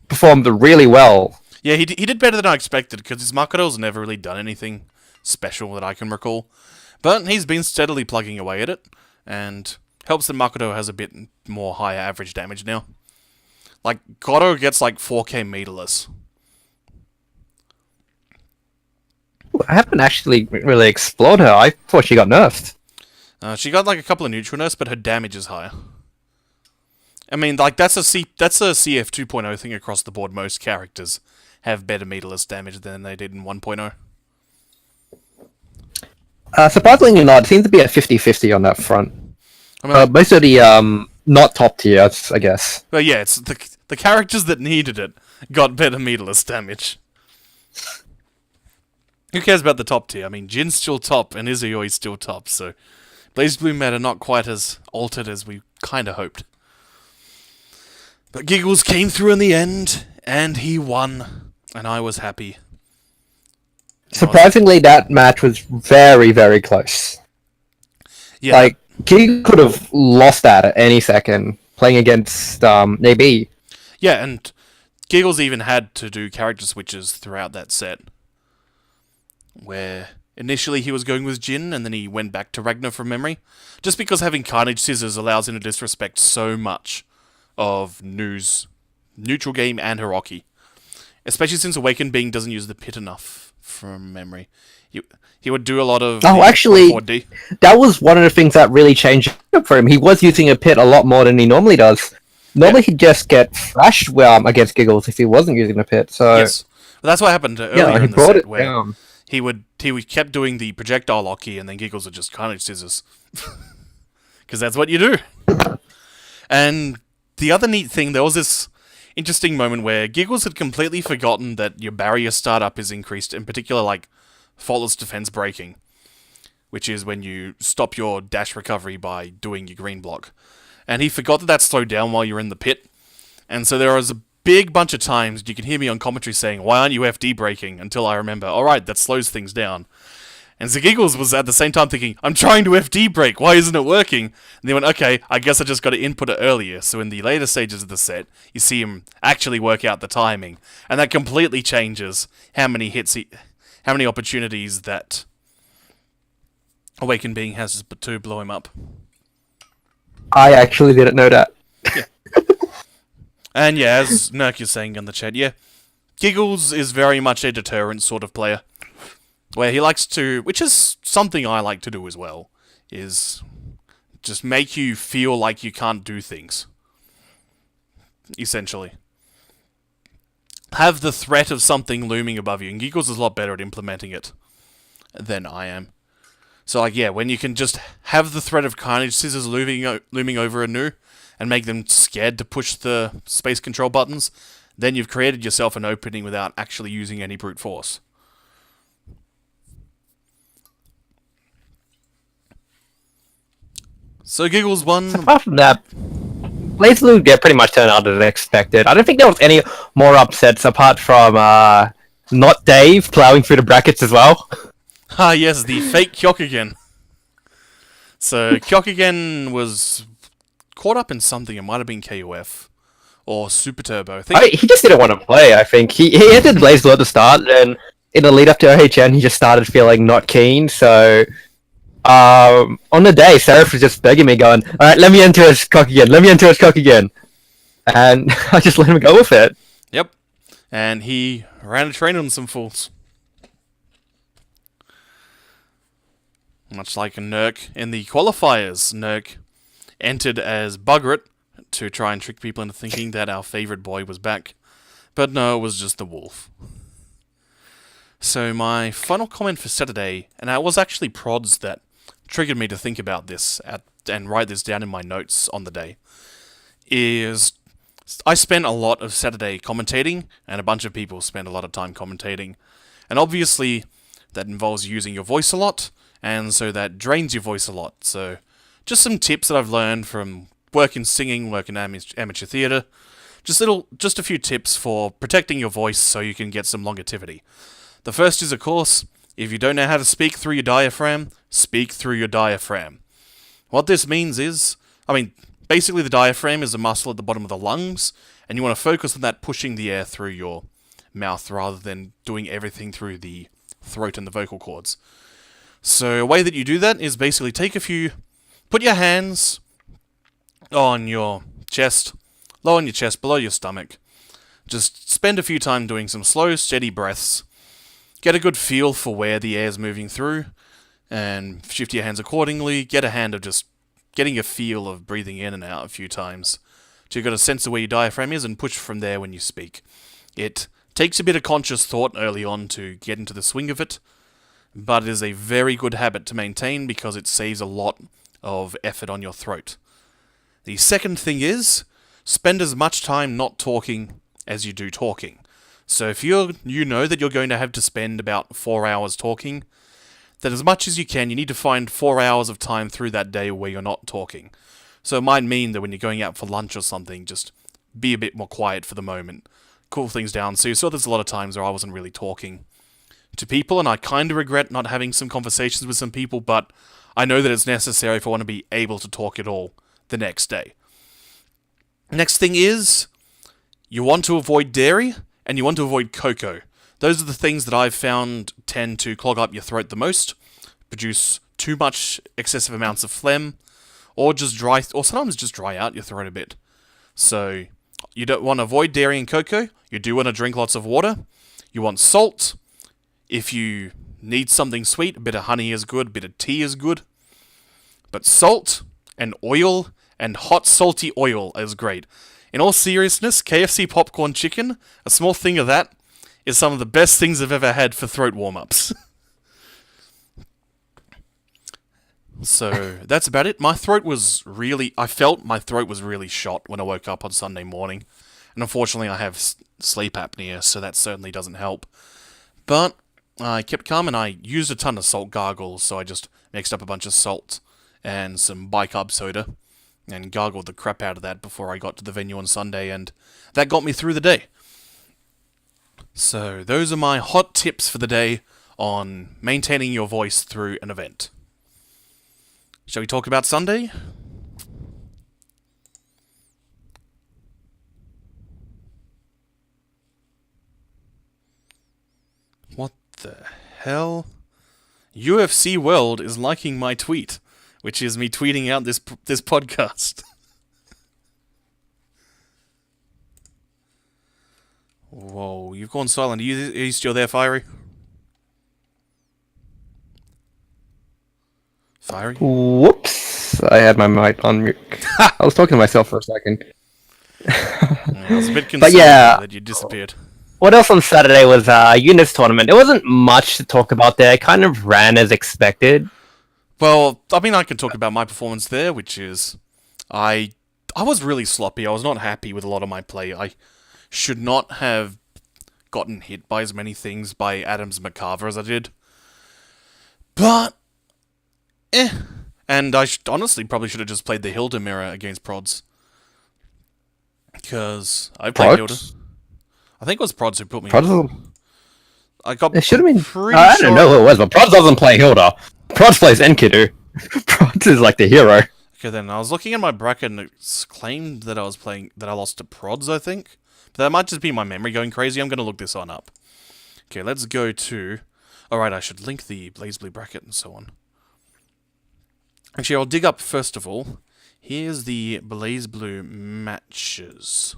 performed really well. Yeah, he did better than I expected, because his Makoto's never really done anything special that I can recall. But he's been steadily plugging away at it, and helps that Makoto has a bit more higher average damage now. Like, Goto gets like 4k meterless. I haven't actually really explored her. I thought she got nerfed. She got like a couple of neutral nerfs, but her damage is higher. I mean, like, that's a CF 2.0 thing across the board. Most characters have better meterless damage than they did in 1.0. Surprisingly not, it seems to be a 50-50 on that front. I mean, Most of the not top tier, I guess. but yeah, it's the characters that needed it got better meterless damage. Who cares about the top tier? I mean, Jin's still top, and Izuyori's still top, so BlazBlue meta not quite as altered as we kinda hoped. But Giggles came through in the end, and he won, and I was happy. Surprisingly, that match was very, very close. Yeah, Like, King could have lost that at any second, playing against AB. yeah, and Giggles even had to do character switches throughout that set, where initially he was going with Jin, and then he went back to Ragnar from memory, just because having Carnage Scissors allows him to disrespect so much of Nu's neutral game and Hiroki. Especially since Awakened Being doesn't use the pit enough from memory. He would do a lot of... Oh, actually, 4D. that was one of the things that really changed up for him. He was using a pit a lot more than he normally does. Normally he'd just get thrashed against Giggles if he wasn't using the pit, so... Yes. Well, that's what happened earlier he in the brought set, it where down. he kept doing the projectile locky, and then Giggles would just Carnage Scissors. Because that's what you do. And the other neat thing, there was this interesting moment where Giggles had completely forgotten that your barrier startup is increased, in particular, like, faultless defense breaking, which is when you stop your dash recovery by doing your green block. And he forgot that that slowed down while you're in the pit. And so there was a big bunch of times you can hear me on commentary saying, why aren't you FD breaking? Until I remember, alright, that slows things down. And so Giggles was at the same time thinking, I'm trying to FD break, why isn't it working? And they went, okay, I guess I just got to input it earlier. So in the later stages of the set, you see him actually work out the timing. And that completely changes how many opportunities that Awakened Being has to blow him up. I actually didn't know that. Yeah. And yeah, as Nerk is saying in the chat, yeah, Giggles is very much a deterrent sort of player. Where he likes to, which is something I like to do as well, is just make you feel like you can't do things. Essentially. Have the threat of something looming above you, and Giggles is a lot better at implementing it than I am. So, like, yeah, when you can just have the threat of Carnage Scissors looming over a Nu, and make them scared to push the space control buttons, then you've created yourself an opening without actually using any brute force. So Giggles won. Apart from that, BlazBlue pretty much turned out as expected. I don't think there was any more upsets apart from not Dave plowing through the brackets as well. Ah, yes, the fake Kyokugen. So Kyokugen was caught up in something. It might have been KOF or Super Turbo. I think He just didn't want to play, I think. He entered BlazBlue at the start, and in the lead up to OHN, he just started feeling not keen, so... on the day, Seraph was just begging me, going, alright, let me enter his cock again. And I just let him go with it. Yep. And he ran a train on some fools. Much like a Nurk in the qualifiers, Nurk entered as Bugrit to try and trick people into thinking that our favourite boy was back. But no, it was just the wolf. So my final comment for Saturday, and it was actually Prods that triggered me to think about this and write this down in my notes on the day, is I spent a lot of Saturday commentating, and a bunch of people spent a lot of time commentating. And obviously, that involves using your voice a lot, and so that drains your voice a lot. So, just some tips that I've learned from work in singing, work in amateur theatre. Just a few tips for protecting your voice so you can get some longevity. The first is, of course, if you don't know how to speak through your diaphragm, speak through your diaphragm. What this means is, basically the diaphragm is a muscle at the bottom of the lungs, and you want to focus on that pushing the air through your mouth rather than doing everything through the throat and the vocal cords. So a way that you do that is basically put your hands on your chest, low on your chest, below your stomach. Just spend a few time doing some slow, steady breaths. Get a good feel for where the air's moving through, and shift your hands accordingly. Get a hand of just getting a feel of breathing in and out a few times. So you've got a sense of where your diaphragm is and push from there when you speak. It takes a bit of conscious thought early on to get into the swing of it, but it is a very good habit to maintain because it saves a lot of effort on your throat. The second thing is, spend as much time not talking as you do talking. So if you know that you're going to have to spend about 4 hours talking, then as much as you can, you need to find 4 hours of time through that day where you're not talking. So it might mean that when you're going out for lunch or something, just be a bit more quiet for the moment. Cool things down. So you saw there's a lot of times where I wasn't really talking to people, and I kind of regret not having some conversations with some people, but I know that it's necessary if I want to be able to talk at all the next day. Next thing is, you want to avoid dairy, and you want to avoid cocoa. Those are the things that I've found tend to clog up your throat the most, produce too much excessive amounts of phlegm, or sometimes just dry out your throat a bit. So, you don't want to avoid dairy and cocoa. You do want to drink lots of water. You want salt. If you need something sweet, a bit of honey is good, a bit of tea is good. But salt and oil and hot salty oil is great. In all seriousness, KFC popcorn chicken, a small thing of that, is some of the best things I've ever had for throat warm-ups. So, that's about it. I felt my throat was really shot when I woke up on Sunday morning. And unfortunately I have sleep apnea, so that certainly doesn't help. But I kept calm and I used a ton of salt gargles, so I just mixed up a bunch of salt and some bicarb soda and gargled the crap out of that before I got to the venue on Sunday, and that got me through the day. So, those are my hot tips for the day on maintaining your voice through an event. Shall we talk about Sunday? What the hell? UFC World is liking my tweet, which is me tweeting out this podcast. Whoa, you've gone silent. Are you still there, Fiery? Fiery? Whoops! I had my mic on mute. I was talking to myself for a second. I was a bit concerned that you disappeared. What else on Saturday was Eunice tournament. There wasn't much to talk about there. It kind of ran as expected. Well, I can talk about my performance there, which is I was really sloppy. I was not happy with a lot of my play. I should not have gotten hit by as many things by Adams McCarver as I did. But, And I honestly probably should have just played the Hilda mirror against Prods. Because I played Hilda. I think it was Prods who put me on. It should have been. I don't know who it was, but Prods doesn't play Hilda. Prods plays Enkidu. Prods is like the hero. Okay, then I was looking at my bracket and it's claimed that I lost to Prods, I think. But that might just be my memory going crazy. I'm going to look this on up. Okay, let's go to... Alright, I should link the BlazBlue bracket and so on. Actually, I'll dig up first of all. Here's the BlazBlue matches.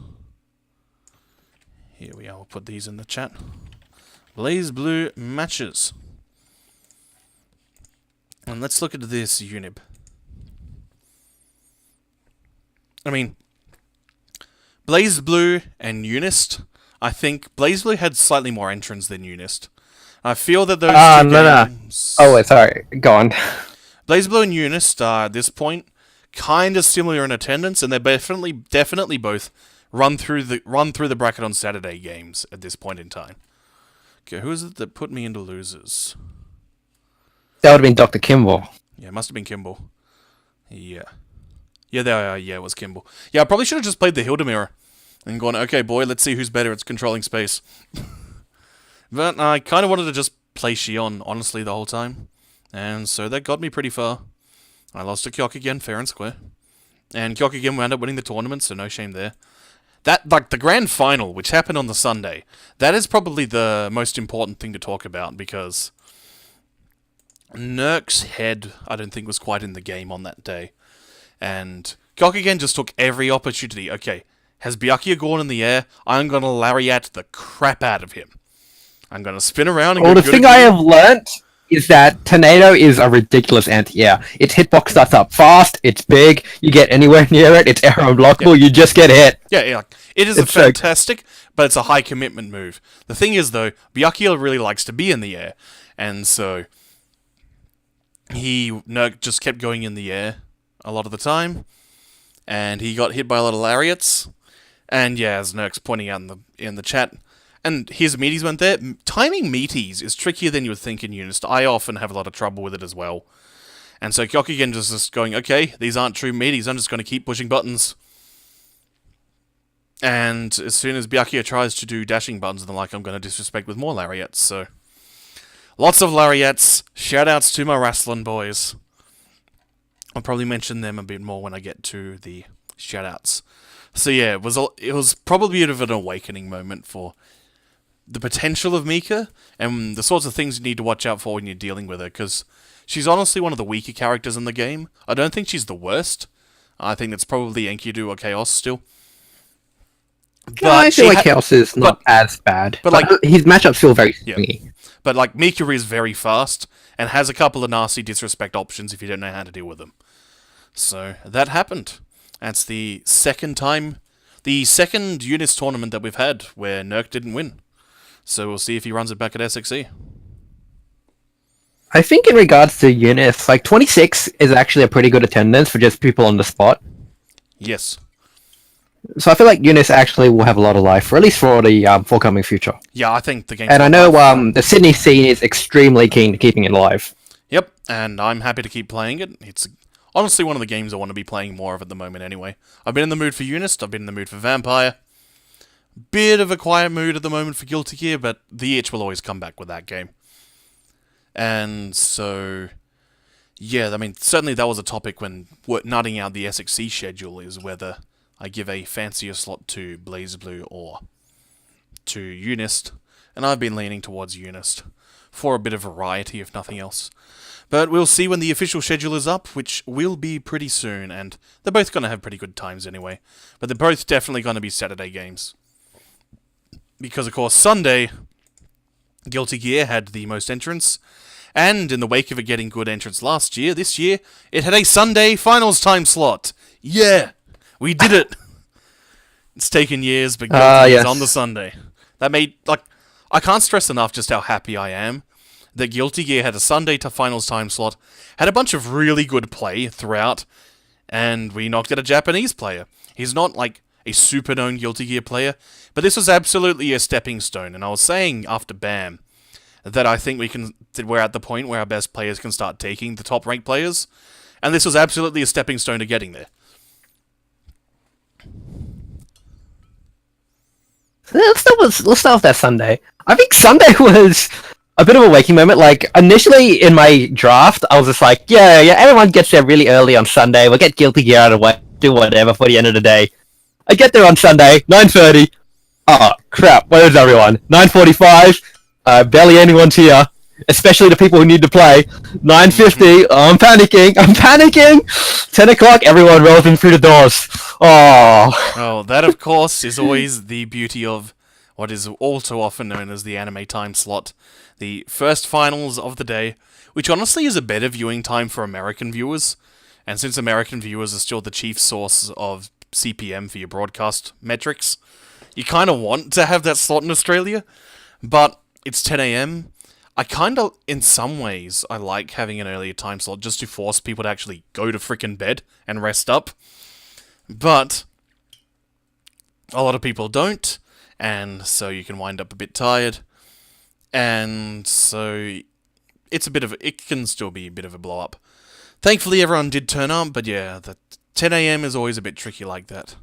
Here we are, we'll put these in the chat. BlazBlue matches. And let's look at this Unib. I mean, BlazBlue and Unist. I think BlazBlue had slightly more entrants than Unist. I feel that those two no. games... Oh, wait, sorry. Go on. BlazBlue and Unist are, at this point, kind of similar in attendance, and they're definitely both run through the bracket on Saturday games at this point in time. Okay, who is it that put me into losers? That would have been Dr. Kimball. Yeah, it must have been Kimball. Yeah. Yeah, there are. Yeah, it was Kimball. Yeah, I probably should have just played the Hilda Mirror and gone, okay, boy, let's see who's better at controlling space. But I kind of wanted to just play Shion, honestly, the whole time. And so that got me pretty far. I lost to Kyok again, fair and square. And Kyok again wound up winning the tournament, so no shame there. That, like, the grand final, which happened on the Sunday, that is probably the most important thing to talk about, because Nurk's head, I don't think, was quite in the game on that day. And Kyok again just took every opportunity. Okay, has Byakuya gone in the air? I'm going to lariat the crap out of him. I'm going to spin around and Well, the thing I have learnt is that Tornado is a ridiculous anti-air. Its hitbox starts up fast, it's big, you get anywhere near it, it's air unblockable, you just get hit. Yeah. It is It's fantastic, but it's a high commitment move. The thing is, though, Byakuya really likes to be in the air, and so Nurk just kept going in the air a lot of the time, and he got hit by a lot of lariats. And yeah, as Nurk's pointing out in the chat, and his meaties went there. Timing meaties is trickier than you would think in Unist. I often have a lot of trouble with it as well. And so Kyokugen just going, okay, these aren't true meaties, I'm just going to keep pushing buttons. And as soon as Byakuya tries to do dashing buttons and the like, I'm going to disrespect with more lariats, so... Lots of lariats. Shoutouts to my wrestling boys. I'll probably mention them a bit more when I get to the shoutouts. So yeah, it was probably a bit of an awakening moment for the potential of Mika, and the sorts of things you need to watch out for when you're dealing with her, because she's honestly one of the weaker characters in the game. I don't think she's the worst. I think that's probably Enkidu or Chaos still. But I feel like Chaos is not as bad. But like his matchup's still very swingy. Yeah. But like Mika is very fast, and has a couple of nasty disrespect options if you don't know how to deal with them. So, that happened. That's the second Unis tournament that we've had where Nurk didn't win. So we'll see if he runs it back at SXE. I think in regards to Unis, like 26 is actually a pretty good attendance for just people on the spot. Yes. So I feel like Unis actually will have a lot of life, or at least for the forthcoming future. Yeah, I think the game. And I know the Sydney scene is extremely keen to keeping it alive. Yep, and I'm happy to keep playing it. It's honestly one of the games I want to be playing more of at the moment anyway. I've been in the mood for Unist, I've been in the mood for Vampire. Bit of a quiet mood at the moment for Guilty Gear, but the itch will always come back with that game. And so, yeah, I mean, certainly that was a topic when nutting out the SXC schedule, is whether I give a fancier slot to BlazBlue or to Unist, and I've been leaning towards Unist for a bit of variety, if nothing else. But we'll see when the official schedule is up, which will be pretty soon, and they're both going to have pretty good times anyway. But they're both definitely going to be Saturday games. Because, of course, Sunday, Guilty Gear had the most entrants, and in the wake of it getting good entrants last year, this year, it had a Sunday finals time slot. Yeah! We did it! It's taken years, but Guilty Gear's on the Sunday. That made, like, I can't stress enough just how happy I am that Guilty Gear had a Sunday to finals time slot, had a bunch of really good play throughout, and we knocked out a Japanese player. He's not, like, a super known Guilty Gear player, but this was absolutely a stepping stone, and I was saying after BAM that I think we're at the point where our best players can start taking the top ranked players, and this was absolutely a stepping stone to getting there. Let's start with that Sunday. I think Sunday was a bit of a waking moment. Like, initially in my draft, I was just like, yeah, everyone gets there really early on Sunday, we'll get Guilty Gear out of the way, do whatever for the end of the day. I get there on Sunday, 9:30. Oh, crap, where is everyone? 9:45, barely anyone's here, especially the people who need to play. 9:50, I'm panicking! 10 o'clock, everyone rolls in through the doors. Oh, that of course is always the beauty of what is all too often known as the anime time slot. The first finals of the day, which honestly is a better viewing time for American viewers. And since American viewers are still the chief source of CPM for your broadcast metrics, you kind of want to have that slot in Australia, but it's 10 a.m. I kind of, in some ways, I like having an earlier time slot just to force people to actually go to frickin' bed and rest up. But a lot of people don't, and so you can wind up a bit tired. And so it can still be a bit of a blow up. Thankfully, everyone did turn up, but yeah, the 10 a.m. is always a bit tricky like that.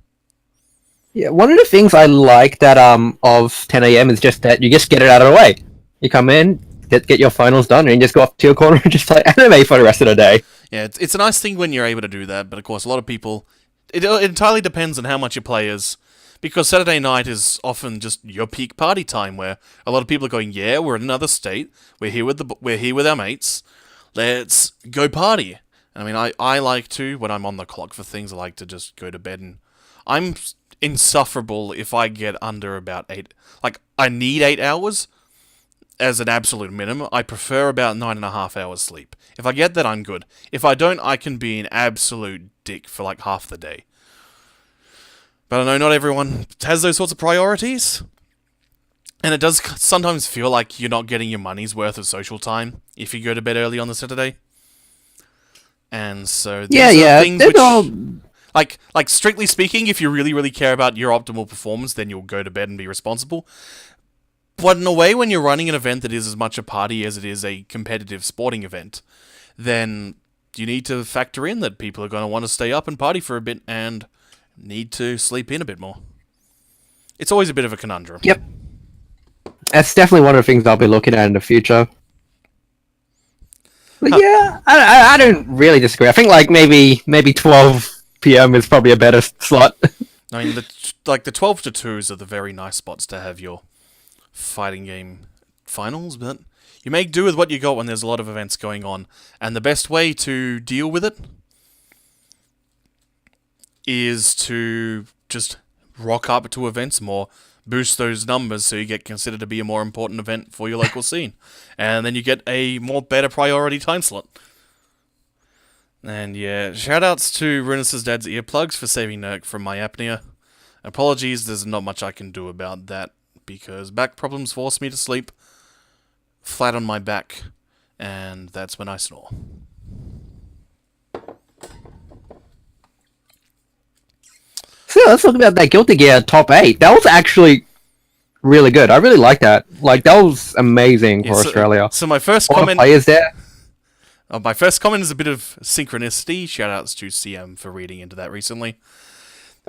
Yeah, one of the things I like that of 10 a.m. is just that you just get it out of the way. You come in, get your finals done, and you just go off to your corner and just play anime for the rest of the day. Yeah, it's a nice thing when you're able to do that, but of course, a lot of people... It entirely depends on how much your play is, because Saturday night is often just your peak party time, where a lot of people are going, yeah, we're in another state, we're here with our mates, let's go party. I mean, I like to, when I'm on the clock for things, I like to just go to bed, and I'm insufferable if I get under about 8... Like, I need 8 hours as an absolute minimum. I prefer about 9.5 hours sleep. If I get that, I'm good. If I don't, I can be an absolute dick for like half the day. But I know not everyone has those sorts of priorities. And it does sometimes feel like you're not getting your money's worth of social time if you go to bed early on the Saturday. And so these are things which... Like, strictly speaking, if you really, really care about your optimal performance, then you'll go to bed and be responsible. But in a way, when you're running an event that is as much a party as it is a competitive sporting event, then you need to factor in that people are going to want to stay up and party for a bit and need to sleep in a bit more. It's always a bit of a conundrum. Yep. That's definitely one of the things I'll be looking at in the future. But yeah, I don't really disagree. I think like maybe 12 p.m. is probably a better slot. I mean, the 12 to 2s are the very nice spots to have your fighting game finals, but you make do with what you got when there's a lot of events going on. And the best way to deal with it is to just rock up to events more, boost those numbers so you get considered to be a more important event for your local scene. And then you get a more better priority time slot. And yeah, shoutouts to Runus' dad's earplugs for saving Nurk from my apnea. Apologies, there's not much I can do about that, because back problems force me to sleep flat on my back, and that's when I snore. So let's talk about that Guilty Gear top 8. That was actually really good. I really like that. Like, that was amazing for Australia. So my first All comment... the players there. My first comment is a bit of synchronicity. Shoutouts to CM for reading into that recently.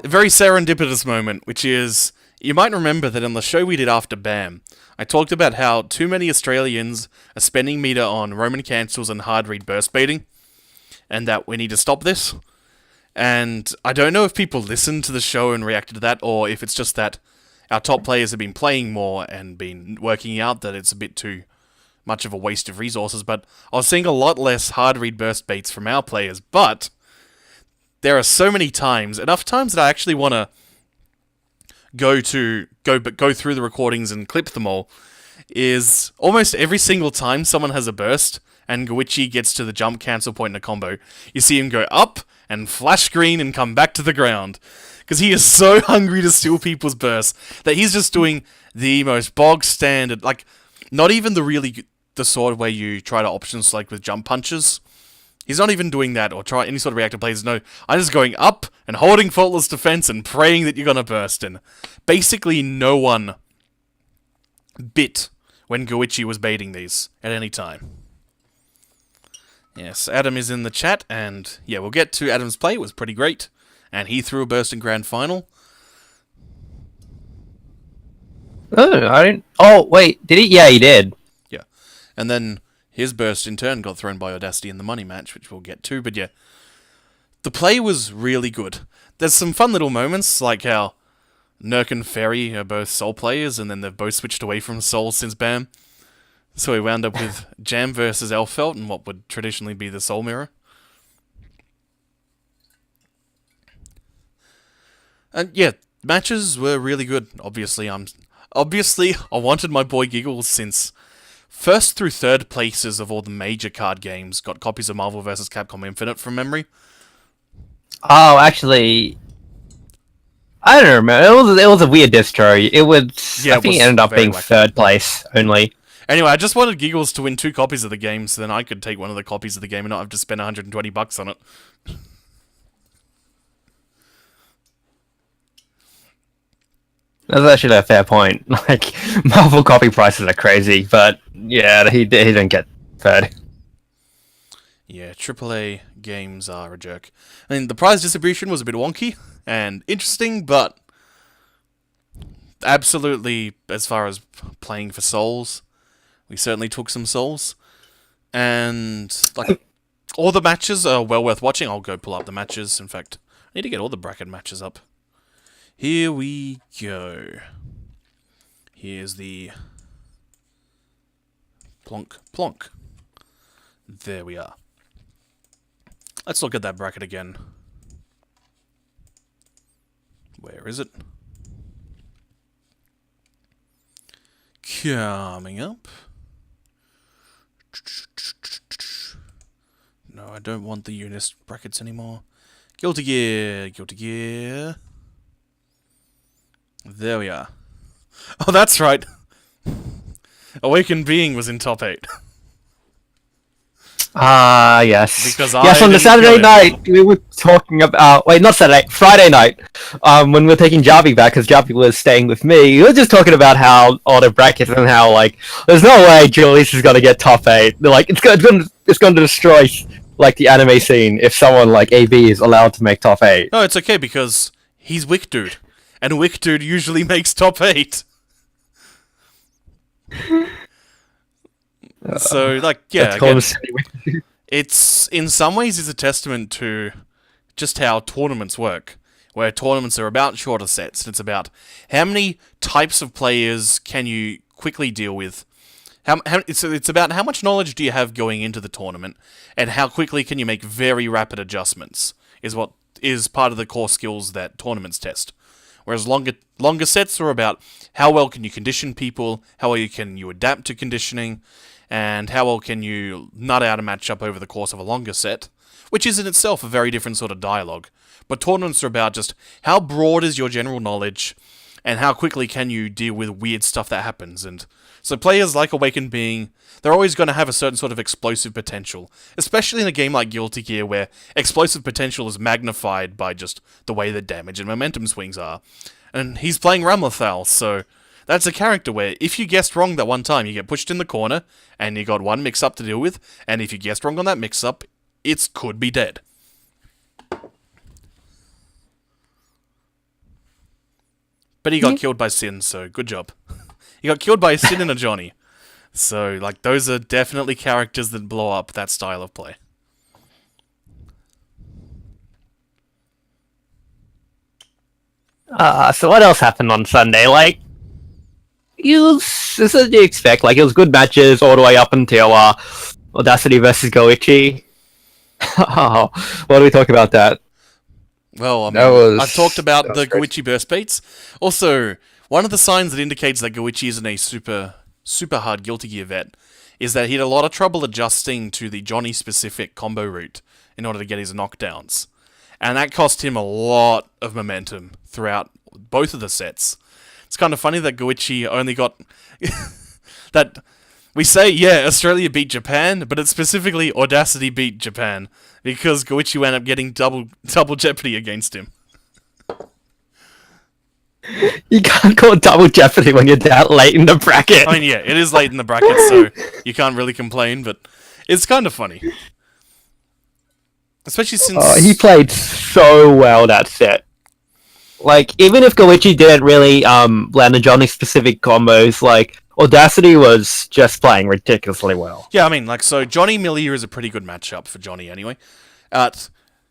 A very serendipitous moment, which is... You might remember that in the show we did after BAM, I talked about how too many Australians are spending meter on Roman cancels and hard read burst baiting, and that we need to stop this. And I don't know if people listened to the show and reacted to that, or if it's just that our top players have been playing more and been working out that it's a bit too much of a waste of resources, but I was seeing a lot less hard read burst baits from our players, but there are so many times, enough times that I actually want to go through the recordings and clip them all, is almost every single time someone has a burst and Goichi gets to the jump cancel point in a combo, you see him go up and flash green and come back to the ground. Because he is so hungry to steal people's bursts that he's just doing the most bog standard, like, not even the sort where you try to option select with jump punches. He's not even doing that or try any sort of reactive plays. No, I'm just going up and holding faultless defense and praying that you're going to burst in. Basically, no one bit when Goichi was baiting these at any time. Yes, Adam is in the chat, and yeah, we'll get to Adam's play. It was pretty great, and he threw a burst in grand final. Oh, I didn't... Oh, wait, did he? Yeah, he did. Yeah, and then his burst in turn got thrown by Audacity in the money match, which we'll get to, but yeah. The play was really good. There's some fun little moments, like how Nurk and Ferry are both Soul players, and then they've both switched away from Soul since BAM. So we wound up with Jam versus Elfelt in what would traditionally be the Soul Mirror. And yeah, matches were really good. Obviously, I wanted my boy Giggles since first through third places of all the major card games got copies of Marvel vs. Capcom Infinite from memory. Oh, actually, I don't remember. It was a weird distro. It was. Yeah, I it think was it ended up very being wacky. third place only. Anyway, I just wanted Giggles to win 2 copies of the game, so then I could take one of the copies of the game and not have to spend $120 on it. That's actually a fair point. Like, Marvel copy prices are crazy, but yeah, he didn't get third. Yeah, AAA games are a joke. I mean, the prize distribution was a bit wonky and interesting, but absolutely, as far as playing for souls, we certainly took some souls. And, like, all the matches are well worth watching. I'll go pull up the matches. In fact, I need to get all the bracket matches up. Here we go. Here's the plonk, plonk. There we are. Let's look at that bracket again. Where is it? Coming up. No, I don't want the Unis brackets anymore. Guilty Gear, Guilty Gear. There we are. Oh, that's right. Awakened Being was in top 8. Ah, yes. Because yes, I on the didn't Saturday kill him. night, we were talking about... Wait, not Saturday, Friday night. When we were taking Javi back, because Javi was staying with me, we were just talking about how all the brackets and how, like, there's no way Julius is going to get top 8. They're like, it's going to destroy, like, the anime scene if someone like AB is allowed to make top 8. No, it's okay because he's Wick Dude. And Wick Dude usually makes top 8. So, like, yeah, again, it's, in some ways, it's a testament to just how tournaments work. Where tournaments are about shorter sets. It's about how many types of players can you quickly deal with. It's about how much knowledge do you have going into the tournament, and how quickly can you make very rapid adjustments, is what is part of the core skills that tournaments test. Whereas longer sets are about how well can you condition people, how well can you adapt to conditioning, and how well can you nut out a matchup over the course of a longer set, which is in itself a very different sort of dialogue. But tournaments are about just how broad is your general knowledge, and how quickly can you deal with weird stuff that happens. And so players like Awakened Being, they're always going to have a certain sort of explosive potential, especially in a game like Guilty Gear, where explosive potential is magnified by just the way the damage and momentum swings are. And he's playing Ramlethal, so that's a character where if you guessed wrong that one time, you get pushed in the corner, and you got one mix-up to deal with, and if you guessed wrong on that mix-up, it could be dead. But he got killed by Sin, so good job. He got killed by a Sin and a Johnny. So, like, those are definitely characters that blow up that style of play. So what else happened on Sunday? Like, this is what you expect. Like, it was good matches all the way up until Audacity versus Goichi. What do we talk about that? Well, I mean, I've talked about the great. Goichi burst baits. Also, one of the signs that indicates that Goichi isn't a super hard Guilty Gear vet is that he had a lot of trouble adjusting to the Johnny-specific combo route in order to get his knockdowns. And that cost him a lot of momentum throughout both of the sets. It's kind of funny that Goichi only got... that... We say, yeah, Australia beat Japan, but it's specifically Audacity beat Japan, because Goichi wound up getting double jeopardy against him. You can't call it double jeopardy when you're that late in the bracket. I mean, yeah, it is late in the bracket, so you can't really complain, but it's kind of funny. Especially since... he played so well that set. Like, even if Goichi didn't really land the Johnny-specific combos, like, Audacity was just playing ridiculously well. Yeah, I mean, like, so Johnny Millier is a pretty good matchup for Johnny anyway.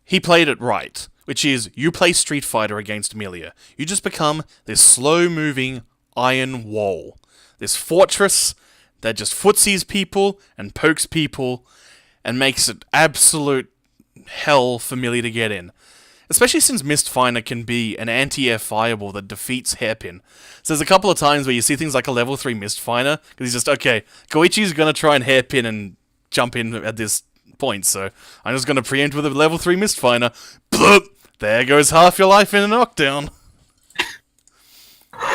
He played it right, which is you play Street Fighter against Millier. You just become this slow-moving iron wall. This fortress that just footsies people and pokes people and makes it absolute hell for Millier to get in. Especially since Mistfinder can be an anti-air fireball that defeats Hairpin. So there's a couple of times where you see things like a level 3 Mistfinder, because he's just, okay, Koichi's gonna try and Hairpin and jump in at this point, so I'm just gonna preempt with a level 3 Mistfinder. Bloop! There goes half your life in a knockdown.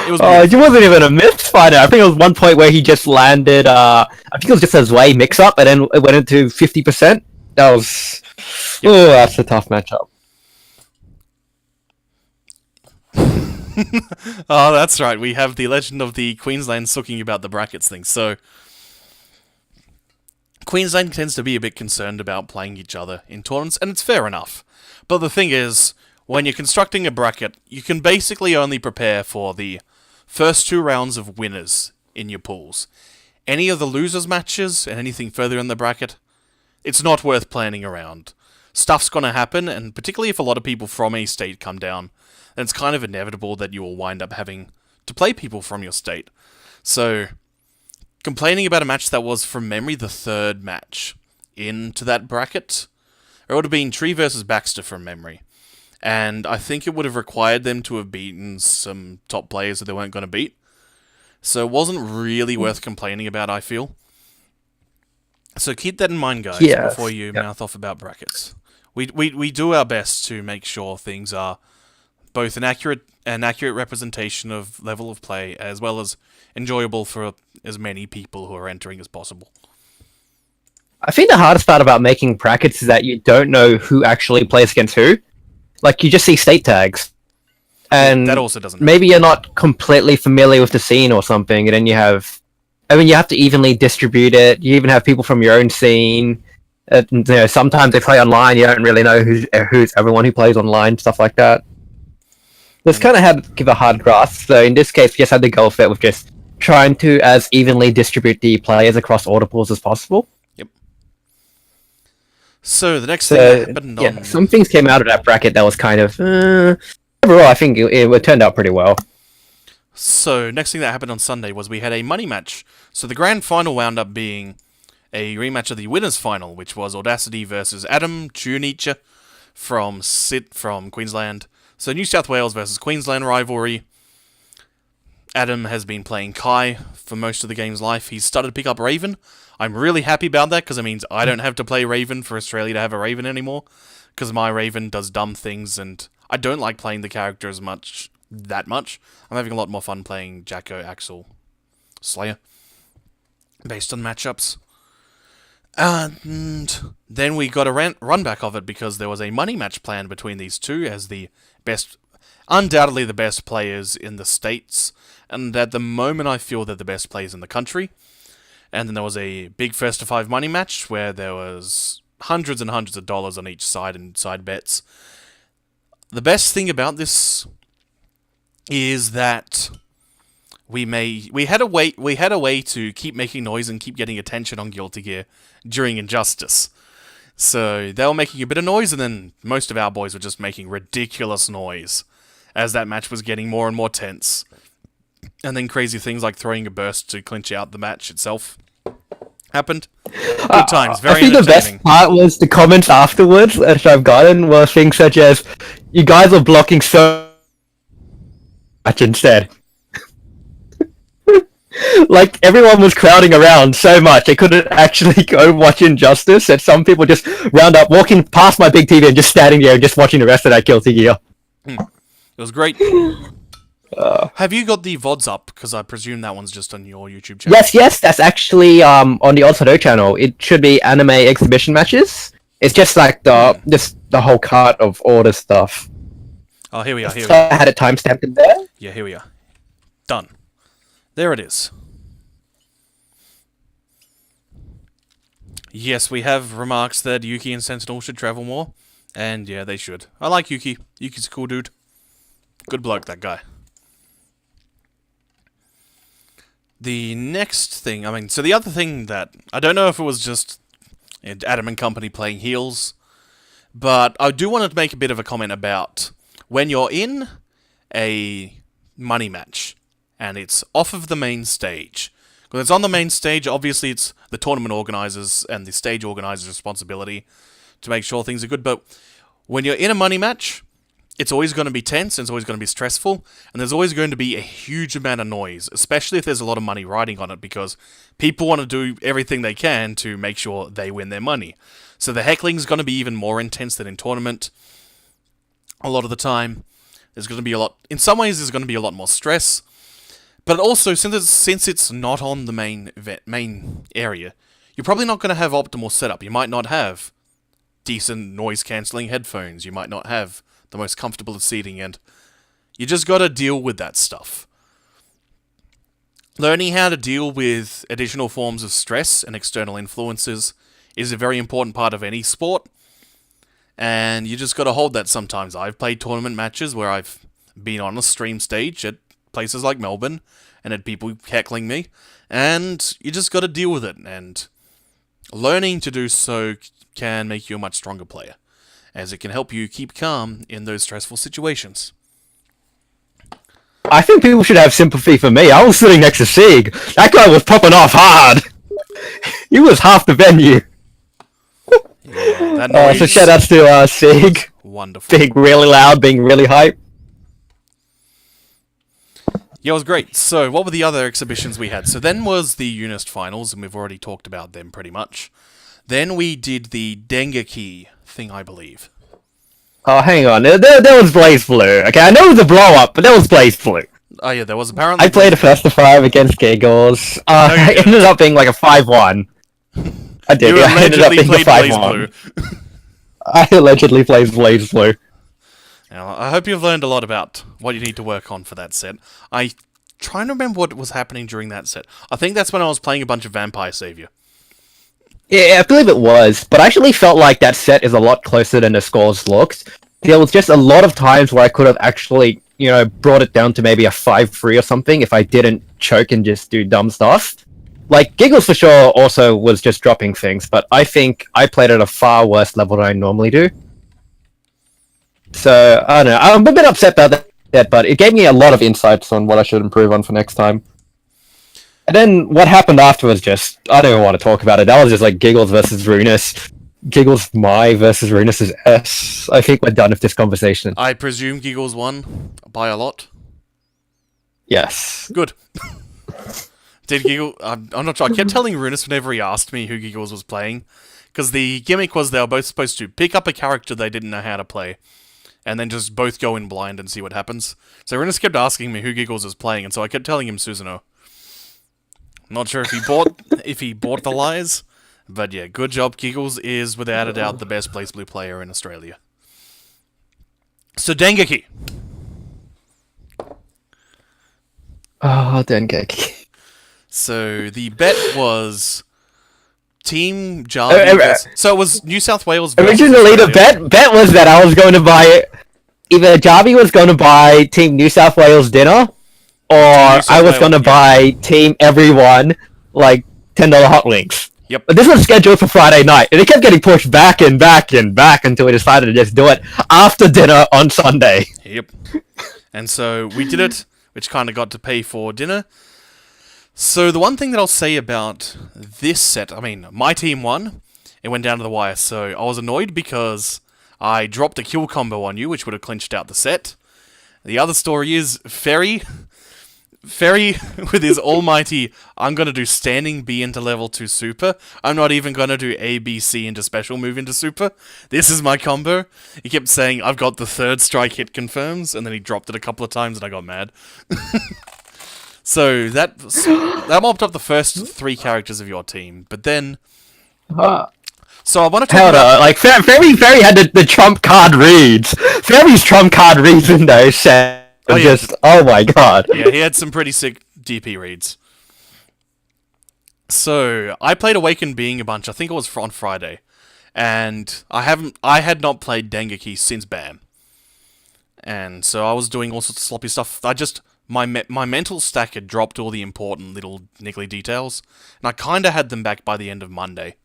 It wasn't even a Mistfinder. I think it was one point where he just landed, I think it was just a Zwei mix-up, and then it went into 50%. That was... Yep. Oh, that's a tough matchup. Oh, that's right. We have the legend of the Queensland sooking about the brackets thing. So, Queensland tends to be a bit concerned about playing each other in tournaments, and it's fair enough. But the thing is, when you're constructing a bracket, you can basically only prepare for the first 2 rounds of winners in your pools. Any of the losers matches and anything further in the bracket, it's not worth planning around. Stuff's gonna happen, and particularly if a lot of people from a state come down, then it's kind of inevitable that you will wind up having to play people from your state. So, complaining about a match that was, from memory, the 3rd match into that bracket, it would have been Tree versus Baxter from memory. And I think it would have required them to have beaten some top players that they weren't going to beat. So it wasn't really worth complaining about, I feel. So keep that in mind, guys, before you mouth off about brackets. We do our best to make sure things are both an accurate representation of level of play, as well as enjoyable for as many people who are entering as possible. I think the hardest part about making brackets is that you don't know who actually plays against who. Like, you just see state tags. And that also doesn't maybe you're not completely familiar with the scene or something, and then you have... I mean, you have to evenly distribute it. You even have people from your own scene. Sometimes they play online, you don't really know who's everyone who plays online, stuff like that. It's kind of had to give a hard grasp. So in this case, we just had to go with it with just trying to as evenly distribute the players across all the pools as possible. Yep. So the next thing that happened on... some things came out of that bracket that was kind of... overall, I think it turned out pretty well. So, next thing that happened on Sunday was we had a money match. So the grand final wound up being a rematch of the winners' final, which was Ozhadou versus Adam Chunicha from Queensland. So New South Wales versus Queensland rivalry. Adam has been playing Kai for most of the game's life. He's started to pick up Raven. I'm really happy about that, because it means I don't have to play Raven for Australia to have a Raven anymore. Because my Raven does dumb things, and I don't like playing the character that much. I'm having a lot more fun playing Jacko, Axel, Slayer, based on matchups. And then we got a run back of it, because there was a money match planned between these two as undoubtedly the best players in the States, and at the moment I feel they're the best players in the country. And then there was a big first to 5 money match where there was hundreds and hundreds of dollars on each side and side bets. The best thing about this is that we had a way to keep making noise and keep getting attention on Guilty Gear during Injustice. So they were making a bit of noise, and then most of our boys were just making ridiculous noise as that match was getting more and more tense. And then crazy things like throwing a burst to clinch out the match itself happened. Good times, very entertaining. I think the best part was the comments afterwards that I've gotten were things such as, "You guys are blocking so much instead." Like, everyone was crowding around so much they couldn't actually go watch Injustice, and some people just round up walking past my big TV and just standing there and just watching the rest of that Guilty Gear. It was great. Have you got the VODs up? Because I presume that one's just on your YouTube channel. Yes, that's actually on the Ozhadou channel. It should be anime exhibition matches. It's just like the whole cart of all the stuff. Oh, here we are. I had it timestamped in there. Yeah, here we are. Done. There it is. Yes, we have remarks that Yuki and Sentinel should travel more. And yeah, they should. I like Yuki. Yuki's a cool dude. Good bloke, that guy. The next thing, so the other thing that, I don't know if it was just Adam and company playing heels, but I do want to make a bit of a comment about when you're in a money match, and it's off of the main stage. When it's on the main stage, obviously it's the tournament organizers and the stage organizers' responsibility to make sure things are good, but when you're in a money match, it's always going to be tense, and it's always going to be stressful, and there's always going to be a huge amount of noise, especially if there's a lot of money riding on it, because people want to do everything they can to make sure they win their money. So the heckling is going to be even more intense than in tournament. A lot of the time, there's going to be a lot. In some ways, there's going to be a lot more stress, but also since it's not on the main area, you're probably not going to have optimal setup. You might not have decent noise cancelling headphones. You might not have the most comfortable seating, and you just got to deal with that stuff. Learning how to deal with additional forms of stress and external influences is a very important part of any sport, and you just got to hold that sometimes. I've played tournament matches where I've been on a stream stage at places like Melbourne and had people heckling me, and you just got to deal with it, and learning to do so can make you a much stronger player, as it can help you keep calm in those stressful situations. I think people should have sympathy for me. I was sitting next to Sieg. That guy was popping off hard. He was half the venue. Yeah, that noise. So shout outs to Sieg. Wonderful. Being really loud, being really hype. Yeah, it was great. So, what were the other exhibitions we had? So then was the Unist finals, and we've already talked about them pretty much. Then we did the Dengeki thing, I believe. Oh, hang on. There was Blaze Blue. Okay, I know it was a blow-up, but there was Blaze Blue. Oh yeah, there was apparently... I played a first to 5 against Giggles. It ended up being like a 5-1. I did. You I ended up allegedly being a played Blaze 5-1. Blue. I allegedly played Blaze Blue. Now, I hope you've learned a lot about what you need to work on for that set. I'm trying to remember what was happening during that set. I think that's when I was playing a bunch of Vampire Savior. Yeah, I believe it was, but I actually felt like that set is a lot closer than the scores looked. There was just a lot of times where I could have actually, brought it down to maybe a 5-3 or something if I didn't choke and just do dumb stuff. Like, Giggles for sure also was just dropping things, but I think I played at a far worse level than I normally do. So, I don't know, I'm a bit upset about that, but it gave me a lot of insights on what I should improve on for next time. And then what happened afterwards just, I don't even want to talk about it. That was just like Giggles versus Runus. Giggles my versus Runus' S. I think we're done with this conversation. I presume Giggles won by a lot? Yes. Good. Did Giggles... I'm not sure. I kept telling Runus whenever he asked me who Giggles was playing, because the gimmick was they were both supposed to pick up a character they didn't know how to play, and then just both go in blind and see what happens. So Runus kept asking me who Giggles was playing, and so I kept telling him Susanoo. Not sure if he bought the lies, but yeah, good job. Giggles is without a doubt the best Blaze Blue player in Australia. So Dengeki. Oh, Dengeki. So the bet was Team Jarvie. So it was New South Wales. Originally, the bet was that I was going to buy either Jarvie was going to buy Team New South Wales dinner, or I was going to buy Team Everyone, like $10 hot links. Yep. But this was scheduled for Friday night, and it kept getting pushed back and back and back until we decided to just do it after dinner on Sunday. Yep. And so we did it, which kind of got to pay for dinner. So the one thing that I'll say about this set, I mean, my team won. It went down to the wire, so I was annoyed because I dropped a kill combo on you, which would have clinched out the set. The other story is Ferry with his almighty, I'm going to do standing B into level 2 super. I'm not even going to do A, B, C into special move into super. This is my combo. He kept saying, I've got the third strike hit confirms, and then he dropped it a couple of times and I got mad. So that mopped up the first 3 characters of your team, but then... So I want to talk about... Like, Ferry had the trump card reads. Ferry's trump card reads in those sets. Oh, yeah. Oh my god. Yeah, he had some pretty sick DP reads. So, I played Awakened Being a bunch, I think it was on Friday. And I had not played Dengeki since BAM. And so I was doing all sorts of sloppy stuff. My mental stack had dropped all the important little niggly details. And I kinda had them back by the end of Monday.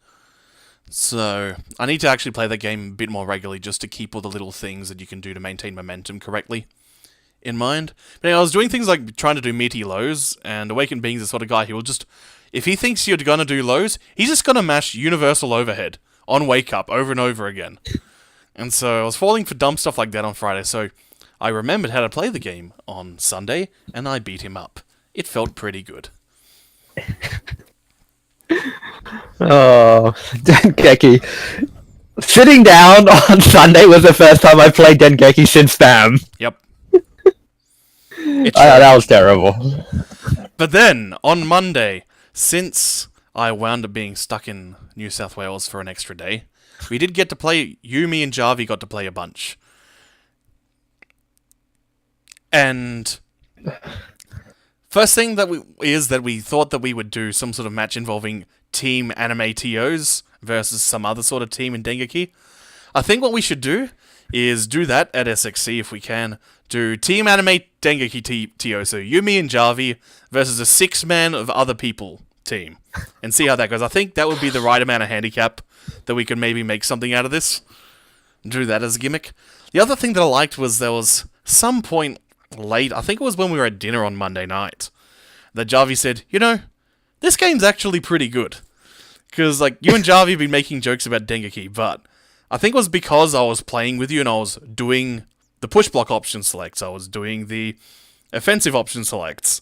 So, I need to actually play that game a bit more regularly just to keep all the little things that you can do to maintain momentum correctly in mind. But anyway, I was doing things like trying to do meaty lows, and Awakened Being's the sort of guy who will just... If he thinks you're gonna do lows, he's just gonna mash Universal Overhead on Wake Up over and over again. And so I was falling for dumb stuff like that on Friday, so I remembered how to play the game on Sunday, and I beat him up. It felt pretty good. Oh, Dengeki. Sitting down on Sunday was the first time I played Dengeki since spam. Yep. That was terrible. But then, on Monday, since I wound up being stuck in New South Wales for an extra day, we did get to play, me and Jarvi got to play a bunch. And first thing that we thought that we would do some sort of match involving Team Anime TOs versus some other sort of team in Dengeki. I think what we should do is do that at SXC if we can. Do Team Anime Dengeki TO, so me and Jarvi versus a 6-man of other people team, and see how that goes. I think that would be the right amount of handicap that we could maybe make something out of this. Do that as a gimmick. The other thing that I liked was there was some point late, I think it was when we were at dinner on Monday night, that Jarvi said, this game's actually pretty good. Because, you and Jarvi have been making jokes about Dengeki, but I think it was because I was playing with you and I was doing the push block option selects, I was doing the offensive option selects,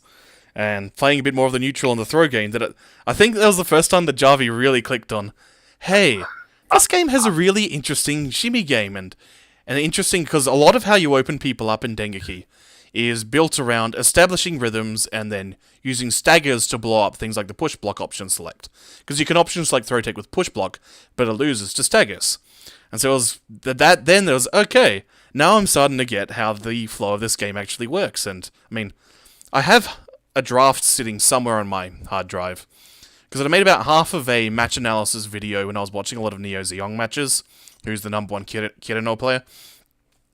and playing a bit more of the neutral and the throw game, that I think that was the first time that Jarvi really clicked on, hey, this game has a really interesting shimmy game, and interesting because a lot of how you open people up in Dengeki is built around establishing rhythms and then using staggers to blow up things like the push block option select. Because you can option select throw tech with push block, but it loses to staggers. And so it was then there was, okay, now I'm starting to get how the flow of this game actually works. And, I have a draft sitting somewhere on my hard drive. Because I made about half of a match analysis video when I was watching a lot of Neo Zeong matches, who's the number one Kirino player.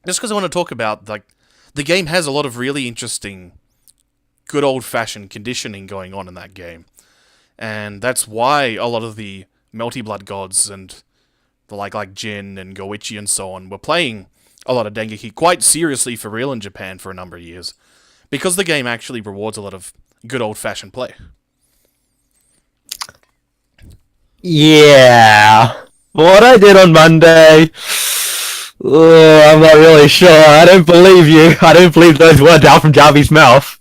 Just because I want to talk about, the game has a lot of really interesting, good old-fashioned conditioning going on in that game. And that's why a lot of the Melty Blood gods and the like Jin and Goichi and so on were playing a lot of Dengeki quite seriously for real in Japan for a number of years. Because the game actually rewards a lot of good old-fashioned play. Yeah. What I did on Monday... I'm not really sure. I don't believe you. I don't believe those words out from Jarvi's mouth.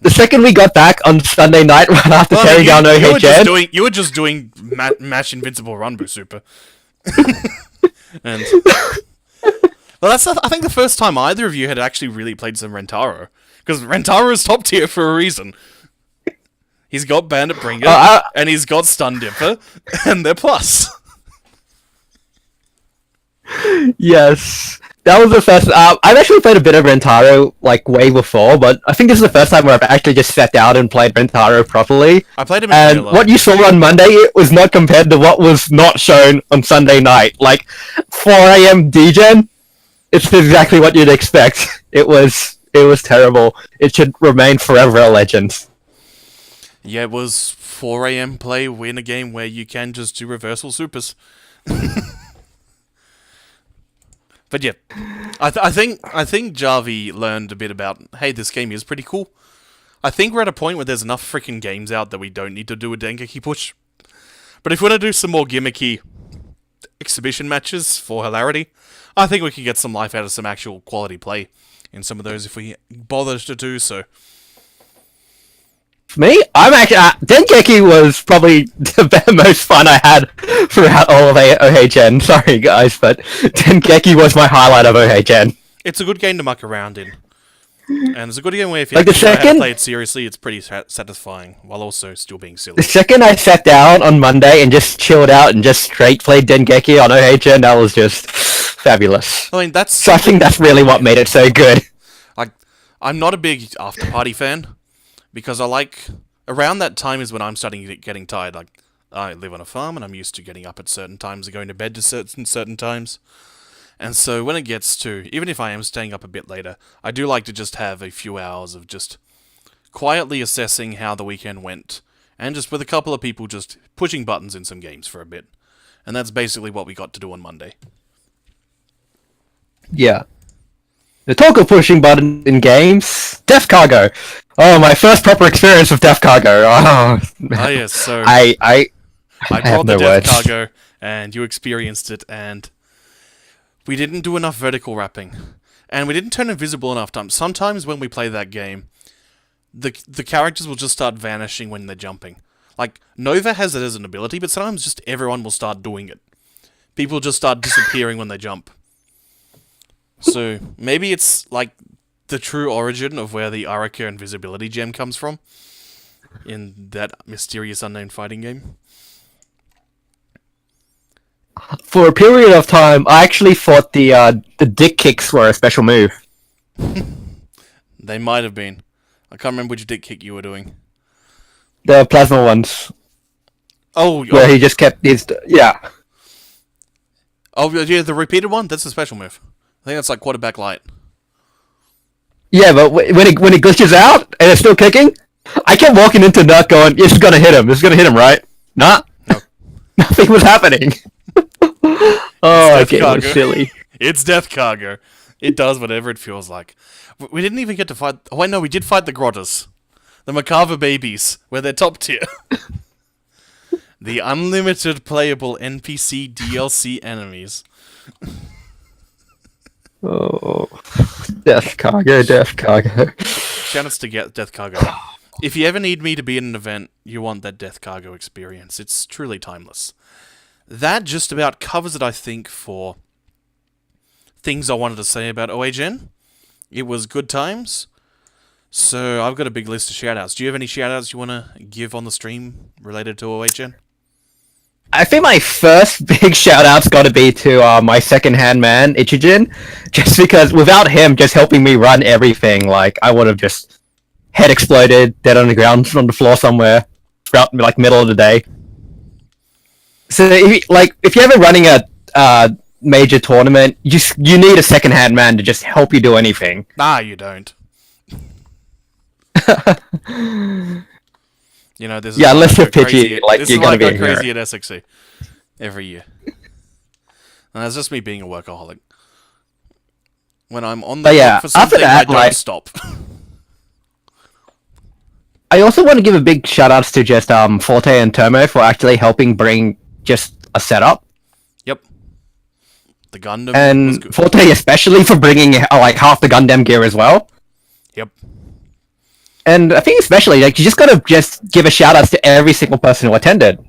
The second we got back on Sunday night, right after tearing down OHN... You were just doing Match Invincible Runbu Super. And... Well, that's, I think, the first time either of you had actually really played some Rentaro. Because Rentaro is top tier for a reason. He's got Bandit Bringer, and he's got Stun Dipper, and they're plus. Yes. That was the first... I've actually played a bit of Rentaro, way before, but I think this is the first time where I've actually just sat down and played Rentaro properly. I played him in And what you saw on Monday, it was not compared to what was not shown on Sunday night. 4 a.m. DGen, it's exactly what you'd expect. It was terrible. It should remain forever a legend. Yeah, it was 4 a.m. play in a game where you can just do reversal supers. But yeah, I think Jarvi learned a bit about, hey, this game is pretty cool. I think we're at a point where there's enough freaking games out that we don't need to do a Dengeki push. But if we want to do some more gimmicky exhibition matches for hilarity, I think we can get some life out of some actual quality play in some of those if we bother to do so. For me, I'm actually... Dengeki was probably the most fun I had throughout all of OHN. Sorry, guys, but Dengeki was my highlight of OHN. It's a good game to muck around in. And it's a good game where if you actually know how to play it seriously, it's pretty satisfying, while also still being silly. The second I sat down on Monday and just chilled out and just straight played Dengeki on OHN, that was just fabulous. So I think that's really what made it so good. I'm not a big after party fan. Because around that time is when I'm starting getting tired. I live on a farm and I'm used to getting up at certain times and going to bed to certain times. And so when it gets to, even if I am staying up a bit later, I do like to just have a few hours of just quietly assessing how the weekend went. And just with a couple of people just pushing buttons in some games for a bit. And that's basically what we got to do on Monday. Yeah. The talk of pushing buttons in games, Death Cargo. Oh, my first proper experience with Death Cargo. Oh yes, so I brought the Death Cargo, and you experienced it, and We didn't do enough vertical wrapping. And we didn't turn invisible enough times. Sometimes when we play that game, the characters will just start vanishing when they're jumping. Like, Nova has it as an ability, but sometimes just everyone will start doing it. People just start disappearing when they jump. So, maybe it's, like, the true origin of where the Araka invisibility gem comes from. In that mysterious unnamed fighting game. For a period of time, I actually thought the dick kicks were a special move. They might have been. I can't remember which dick kick you were doing. The plasma ones. Oh, where he just kept his... Yeah. Oh, yeah, the repeated one? That's a special move. I think that's like quarterback light. Yeah, but when it glitches out and it's still kicking, I kept walking into Nut going, it's gonna hit him, right? Nah. No. Nothing was happening. Oh, okay, it was silly. It's Death Cargo. It does whatever it feels like. We didn't even get to fight... Oh, wait, no, we did fight the Grottas. The Macabre babies, where they're top tier. The unlimited playable NPC DLC enemies. Oh, Death Cargo. Shoutouts to get Death Cargo. If you ever need me to be in an event, you want that Death Cargo experience. It's truly timeless. That just about covers it, I think, for things I wanted to say about OHN. It was good times. So I've got a big list of shoutouts. Do you have any shoutouts you want to give on the stream related to OHN? I think my first big shout-out's got to be to my second-hand man, Ichijin, just because without him just helping me run everything, like, I would have just head exploded, dead on the ground, on the floor somewhere, throughout, like, middle of the day. So, if you're ever running a major tournament, you need a second-hand man to just help you do anything. Nah, you don't. You know, this is unless you're Pichy, you're gonna be crazy at SXC every year. And that's just me being a workaholic. When I'm on the hook for something, I don't stop. I also want to give a big shout-outs to just Forte and Termo for actually helping bring just a setup. Yep. The Gundam and was good. Forte especially for bringing like half the Gundam gear as well. Yep. And I think especially, like, you just gotta just give a shout-outs to every single person who attended.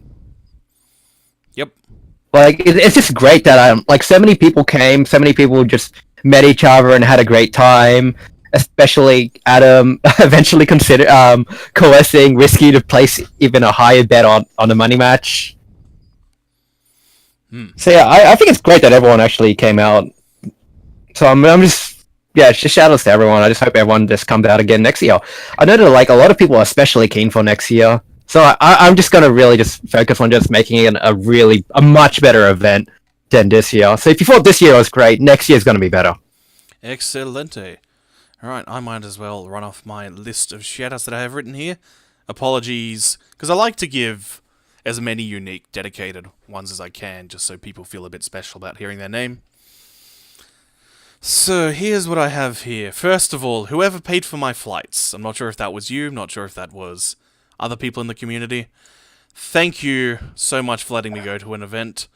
Yep. Like, it's just great that, like, so many people came, so many people just met each other and had a great time. Especially Adam eventually considered coercing Risky to place even a higher bet on the money match. So yeah, I think it's great that everyone actually came out. So I'm just... Yeah, it's just shout-outs to everyone. I just hope everyone just comes out again next year. I know that, like, a lot of people are especially keen for next year. So I'm just going to really just focus on just making it a much better event than this year. So if you thought this year was great, next year's going to be better. Excelente. Alright, I might as well run off my list of shout-outs that I have written here. Apologies, because I like to give as many unique, dedicated ones as I can, just so people feel a bit special about hearing their name. So, here's what I have here. First of all, whoever paid for my flights. I'm not sure if that was you, I'm not sure if that was other people in the community. Thank you so much for letting me go to an event.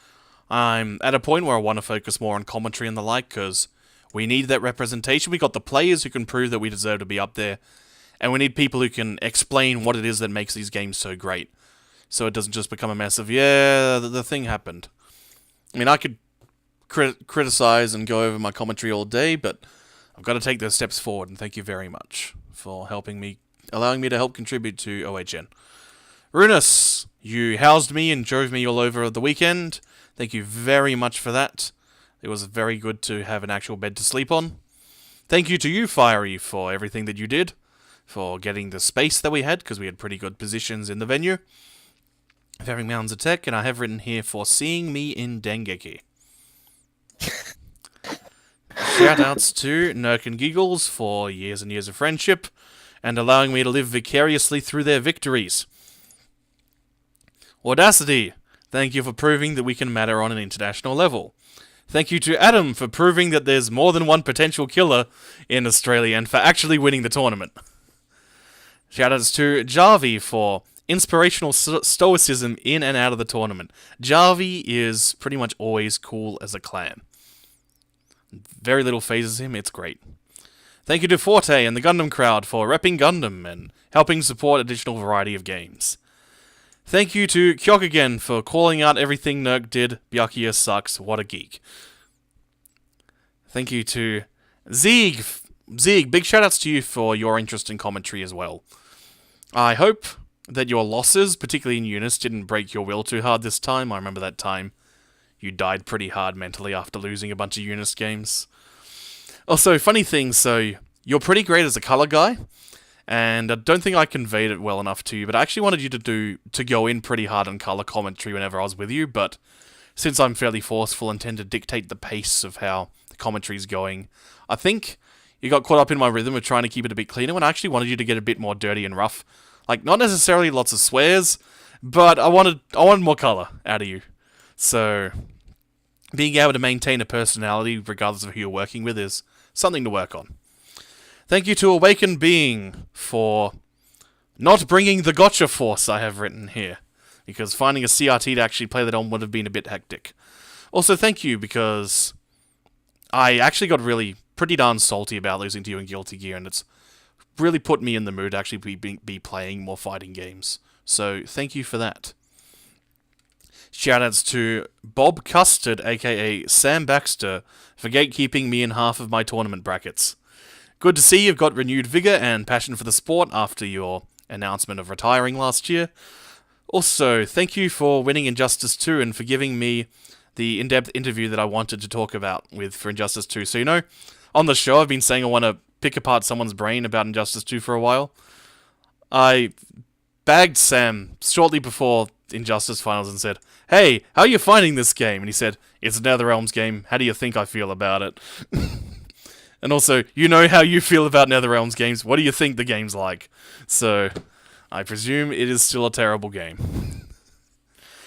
I'm at a point where I want to focus more on commentary and the like, because we need that representation. We got the players who can prove that we deserve to be up there, and we need people who can explain what it is that makes these games so great. So it doesn't just become a mess of, yeah, the thing happened. I mean, I could criticize and go over my commentary all day, but I've got to take those steps forward, and thank you very much for allowing me to help contribute to OHN. Runus, you housed me and drove me all over the weekend. Thank you very much for that. It was very good to have an actual bed to sleep on. Thank you to you, Fiery, for everything that you did, for getting the space that we had, because we had pretty good positions in the venue. Having mountains of tech, and I have written here for seeing me in Dengeki. Shoutouts to Nurk and Giggles for years and years of friendship, and allowing me to live vicariously through their victories. Audacity, thank you for proving that we can matter on an international level. Thank you to Adam for proving that there's more than one potential killer in Australia, and for actually winning the tournament. Shoutouts to Jarvi for inspirational stoicism in and out of the tournament. Jarvi is pretty much always cool as a clam. Very little phases him, it's great. Thank you to Forte and the Gundam crowd for repping Gundam and helping support additional variety of games. Thank you to Kyok again for calling out everything Nerk did. Byakuya sucks, what a geek. Thank you to Zeeg. Zeeg, big shoutouts to you for your interest in commentary as well. I hope that your losses, particularly in Eunice, didn't break your will too hard this time. I remember that time you died pretty hard mentally after losing a bunch of Eunice games. Also, funny thing, so you're pretty great as a color guy, and I don't think I conveyed it well enough to you, but I actually wanted you to go in pretty hard on color commentary whenever I was with you, but since I'm fairly forceful and tend to dictate the pace of how the commentary's going, I think you got caught up in my rhythm of trying to keep it a bit cleaner when I actually wanted you to get a bit more dirty and rough. Like, not necessarily lots of swears, but I wanted more color out of you. So, being able to maintain a personality regardless of who you're working with is something to work on. Thank you to Awakened Being for not bringing the gotcha force I have written here, because finding a CRT to actually play that on would have been a bit hectic. Also, thank you, because I actually got really pretty darn salty about losing to you in Guilty Gear, and it's really put me in the mood to actually be playing more fighting games. So, thank you for that. Shoutouts to Bob Custard, aka Sam Baxter, for gatekeeping me in half of my tournament brackets. Good to see you've got renewed vigor and passion for the sport after your announcement of retiring last year. Also, thank you for winning Injustice 2 and for giving me the in-depth interview that I wanted to talk about for Injustice 2. So, you know, on the show I've been saying I want to pick apart someone's brain about Injustice 2 for a while. I bagged Sam shortly before Injustice Finals and said, "Hey, how are you finding this game?" And he said, "It's a NetherRealms game. How do you think I feel about it?" And also, you know how you feel about NetherRealms games. What do you think the game's like? So, I presume it is still a terrible game.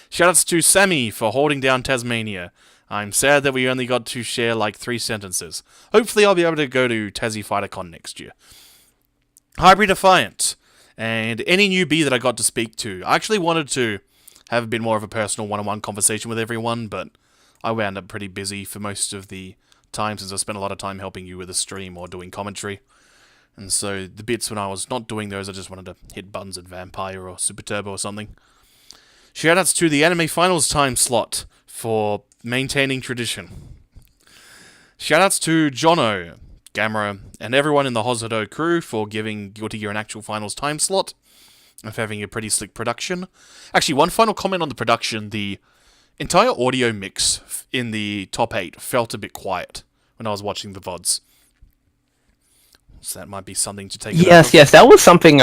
Shoutouts to Sammy for holding down Tasmania. I'm sad that we only got to share like 3 sentences. Hopefully I'll be able to go to Tassie FighterCon next year. Hybrid Defiant, and any newbie that I got to speak to. I actually wanted to have a bit more of a personal one-on-one conversation with everyone, but I wound up pretty busy for most of the time since I spent a lot of time helping you with the stream or doing commentary. And so the bits when I was not doing those, I just wanted to hit buttons at Vampire or Super Turbo or something. Shoutouts to the Anime Finals time slot for maintaining tradition. Shoutouts to Jono, Gamera, and everyone in the Ozhadou crew for giving Guilty Gear an actual finals time slot and for having a pretty slick production. Actually, one final comment on the production, the entire audio mix in the top 8 felt a bit quiet when I was watching the VODs. So that might be something to take. Yes, that was something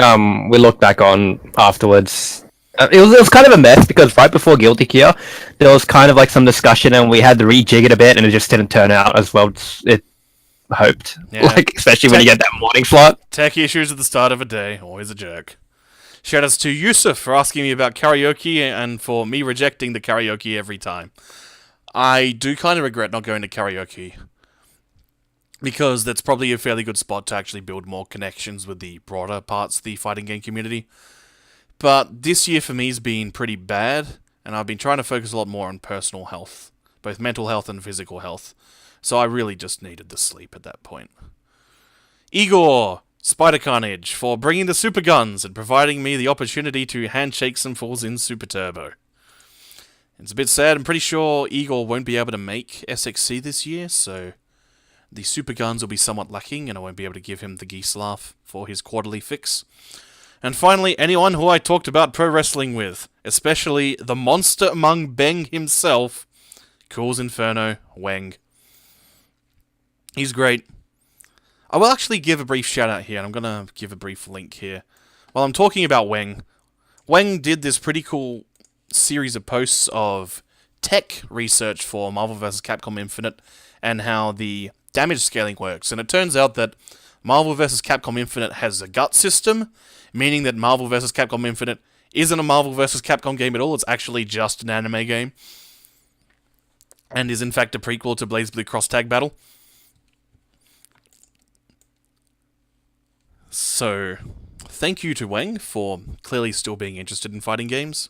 we looked back on afterwards. It was kind of a mess because right before Guilty Gear, there was kind of like some discussion and we had to rejig it a bit and it just didn't turn out as well as it hoped. Yeah. Like, especially when you get that morning slot. Tech issues at the start of a day, always a jerk. Shoutouts to Yusuf for asking me about karaoke and for me rejecting the karaoke every time. I do kind of regret not going to karaoke, because that's probably a fairly good spot to actually build more connections with the broader parts of the fighting game community. But this year for me has been pretty bad, and I've been trying to focus a lot more on personal health, both mental health and physical health. So I really just needed the sleep at that point. Igor, Spider Carnage, for bringing the super guns and providing me the opportunity to handshake some fools in Super Turbo. It's a bit sad. I'm pretty sure Igor won't be able to make SXC this year, so the super guns will be somewhat lacking, and I won't be able to give him the geese laugh for his quarterly fix. And finally, anyone who I talked about pro wrestling with, especially the monster among Beng himself, Cool's Inferno, Weng. He's great. I will actually give a brief shout out here, and I'm going to give a brief link here. While I'm talking about Weng, Weng did this pretty cool series of posts of tech research for Marvel vs. Capcom Infinite and how the damage scaling works. And it turns out that Marvel vs. Capcom Infinite has a gut system, meaning that Marvel vs. Capcom Infinite isn't a Marvel vs. Capcom game at all, it's actually just an anime game. And is in fact a prequel to BlazBlue Cross Tag Battle. So, thank you to Wang for clearly still being interested in fighting games.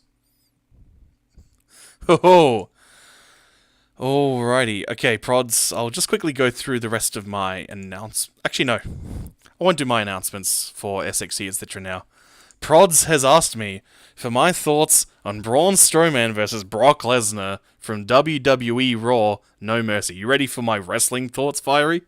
Oh, Alrighty. Okay, Prods, I'll just quickly go through the rest of my Actually, no. I won't do my announcements for SXE, etc. now. Prods has asked me for my thoughts on Braun Strowman versus Brock Lesnar from WWE Raw No Mercy. You ready for my wrestling thoughts, Fiery?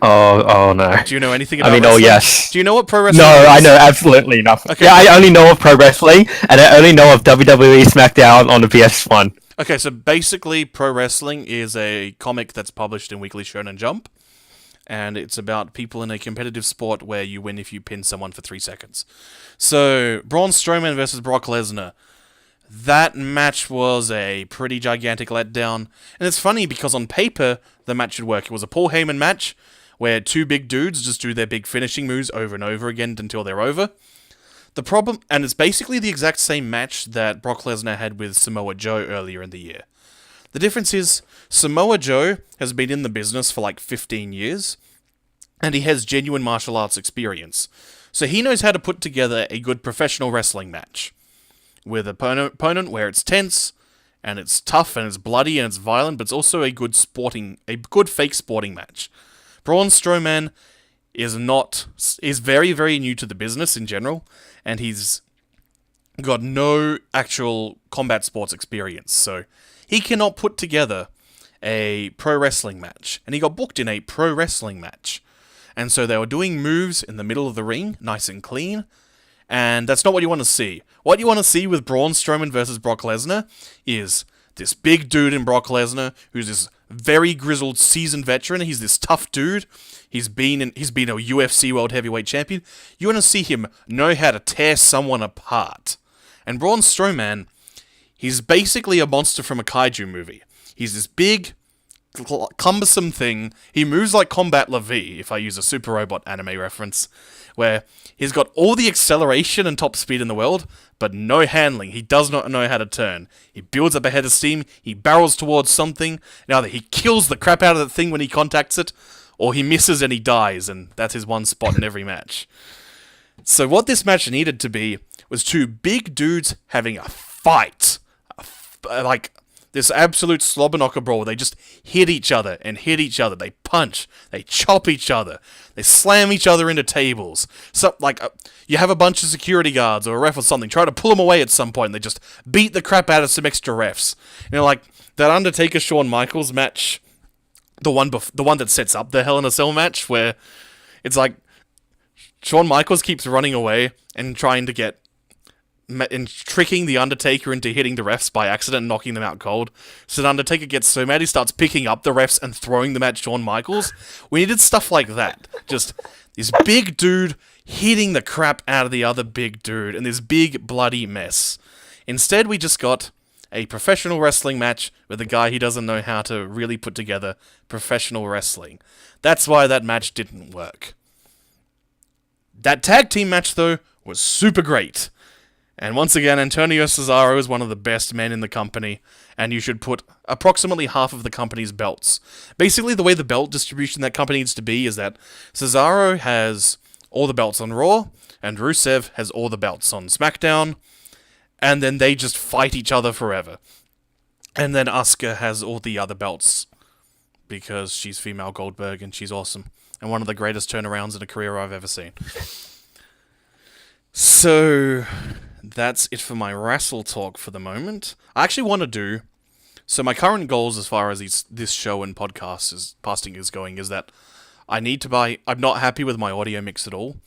Oh no. Do you know anything about Oh wrestling? yes. Do you know what pro wrestling No, is? I know absolutely nothing. Okay. Yeah, I only know of pro wrestling, and I only know of WWE SmackDown on the PS1. Okay, so basically, pro wrestling is a comic that's published in Weekly Shonen Jump, and it's about people in a competitive sport where you win if you pin someone for 3 seconds. So, Braun Strowman versus Brock Lesnar. That match was a pretty gigantic letdown, and it's funny because on paper, the match should work. It was a Paul Heyman match, where two big dudes just do their big finishing moves over and over again until they're over. The problem, and it's basically the exact same match that Brock Lesnar had with Samoa Joe earlier in the year. The difference is, Samoa Joe has been in the business for like 15 years, and he has genuine martial arts experience. So he knows how to put together a good professional wrestling match. With an opponent where it's tense, and it's tough, and it's bloody, and it's violent, but it's also a good fake sporting match. Braun Strowman is very, very new to the business in general, and he's got no actual combat sports experience, so he cannot put together a pro wrestling match, and he got booked in a pro wrestling match. And so they were doing moves in the middle of the ring, nice and clean, and that's not what you want to see. What you want to see with Braun Strowman versus Brock Lesnar is this big dude in Brock Lesnar, who's this very grizzled, seasoned veteran. He's this tough dude. He's been a UFC World Heavyweight Champion. You want to see him know how to tear someone apart. And Braun Strowman, he's basically a monster from a kaiju movie. He's this big, cumbersome thing. He moves like Combat LeVee, if I use a Super Robot anime reference, where he's got all the acceleration and top speed in the world, but no handling. He does not know how to turn. He builds up a head of steam, he barrels towards something, and either he kills the crap out of the thing when he contacts it, or he misses and he dies, and that's his one spot in every match. So what this match needed to be was two big dudes having a fight. Like this absolute slobber knocker brawl. They just hit each other and hit each other. They punch. They chop each other. They slam each other into tables. So, you have a bunch of security guards or a ref or something. Try to pull them away at some point. And they just beat the crap out of some extra refs. Like that Undertaker Shawn Michaels match. The one that sets up the Hell in a Cell match, where it's like Shawn Michaels keeps running away and trying to tricking the Undertaker into hitting the refs by accident and knocking them out cold. So the Undertaker gets so mad he starts picking up the refs and throwing them at Shawn Michaels. We needed stuff like that. Just this big dude hitting the crap out of the other big dude and this big bloody mess. Instead, we just got a professional wrestling match with a guy who doesn't know how to really put together professional wrestling. That's why that match didn't work. That tag team match, though, was super great. And once again, Antonio Cesaro is one of the best men in the company, and you should put approximately half of the company's belts. Basically, the way the belt distribution that company needs to be is that Cesaro has all the belts on Raw, and Rusev has all the belts on SmackDown, and then they just fight each other forever. And then Asuka has all the other belts, because she's female Goldberg and she's awesome, and one of the greatest turnarounds in a career I've ever seen. So that's it for my wrestle talk for the moment. I actually want to do... So my current goals as far as this show and podcasting is going is that I need to buy... I'm not happy with my audio mix at all.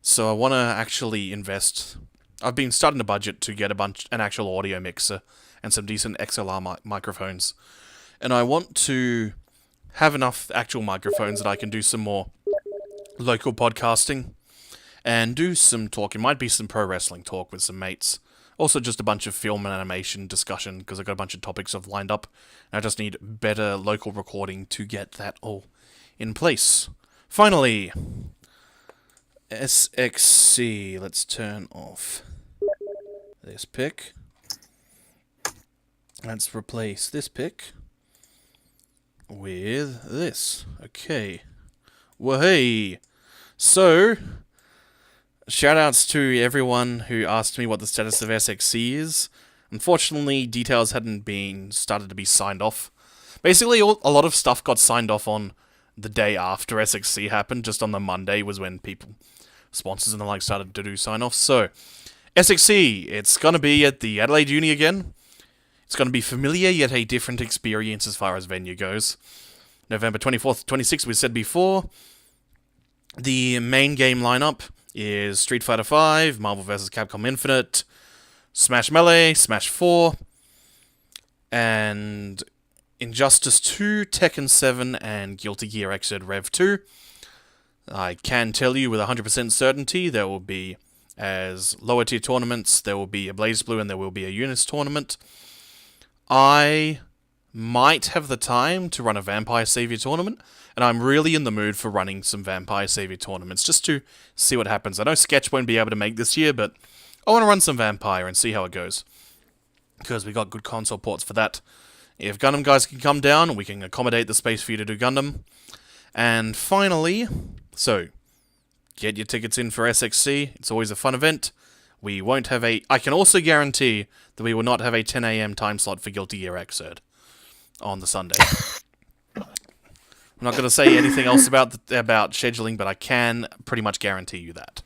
So I want to actually invest... I've been starting to budget to get an actual audio mixer and some decent XLR microphones. And I want to have enough actual microphones that I can do some more local podcasting and do some talk. It might be some pro wrestling talk with some mates. Also just a bunch of film and animation discussion, because I've got a bunch of topics I've lined up. And I just need better local recording to get that all in place. Finally, SXC. Let's turn off this pic. Let's replace this pic with this. Okay. Well, hey. So, shoutouts to everyone who asked me what the status of SXC is. Unfortunately, details hadn't been started to be signed off. Basically, a lot of stuff got signed off on the day after SXC happened. Just on the Monday was when people, sponsors and the like, started to do sign-offs. So, SXC, it's going to be at the Adelaide Uni again. It's going to be familiar, yet a different experience as far as venue goes. November 24th, 26th, we said before. The main game lineup is Street Fighter V, Marvel vs. Capcom Infinite, Smash Melee, Smash 4, and Injustice 2, Tekken 7, and Guilty Gear Xrd Rev 2. I can tell you with 100% certainty there will be, as lower tier tournaments, there will be a BlazBlue and there will be a Unis tournament. I might have the time to run a Vampire Savior tournament, and I'm really in the mood for running some Vampire Savior tournaments, just to see what happens. I know Sketch won't be able to make this year, but I want to run some Vampire and see how it goes, because we got good console ports for that. If Gundam guys can come down, we can accommodate the space for you to do Gundam. And finally, so, get your tickets in for SXC, it's always a fun event. We won't have I can also guarantee that we will not have a 10 AM time slot for Guilty Gear Xrd on the Sunday. I'm not going to say anything else about scheduling, but I can pretty much guarantee you that.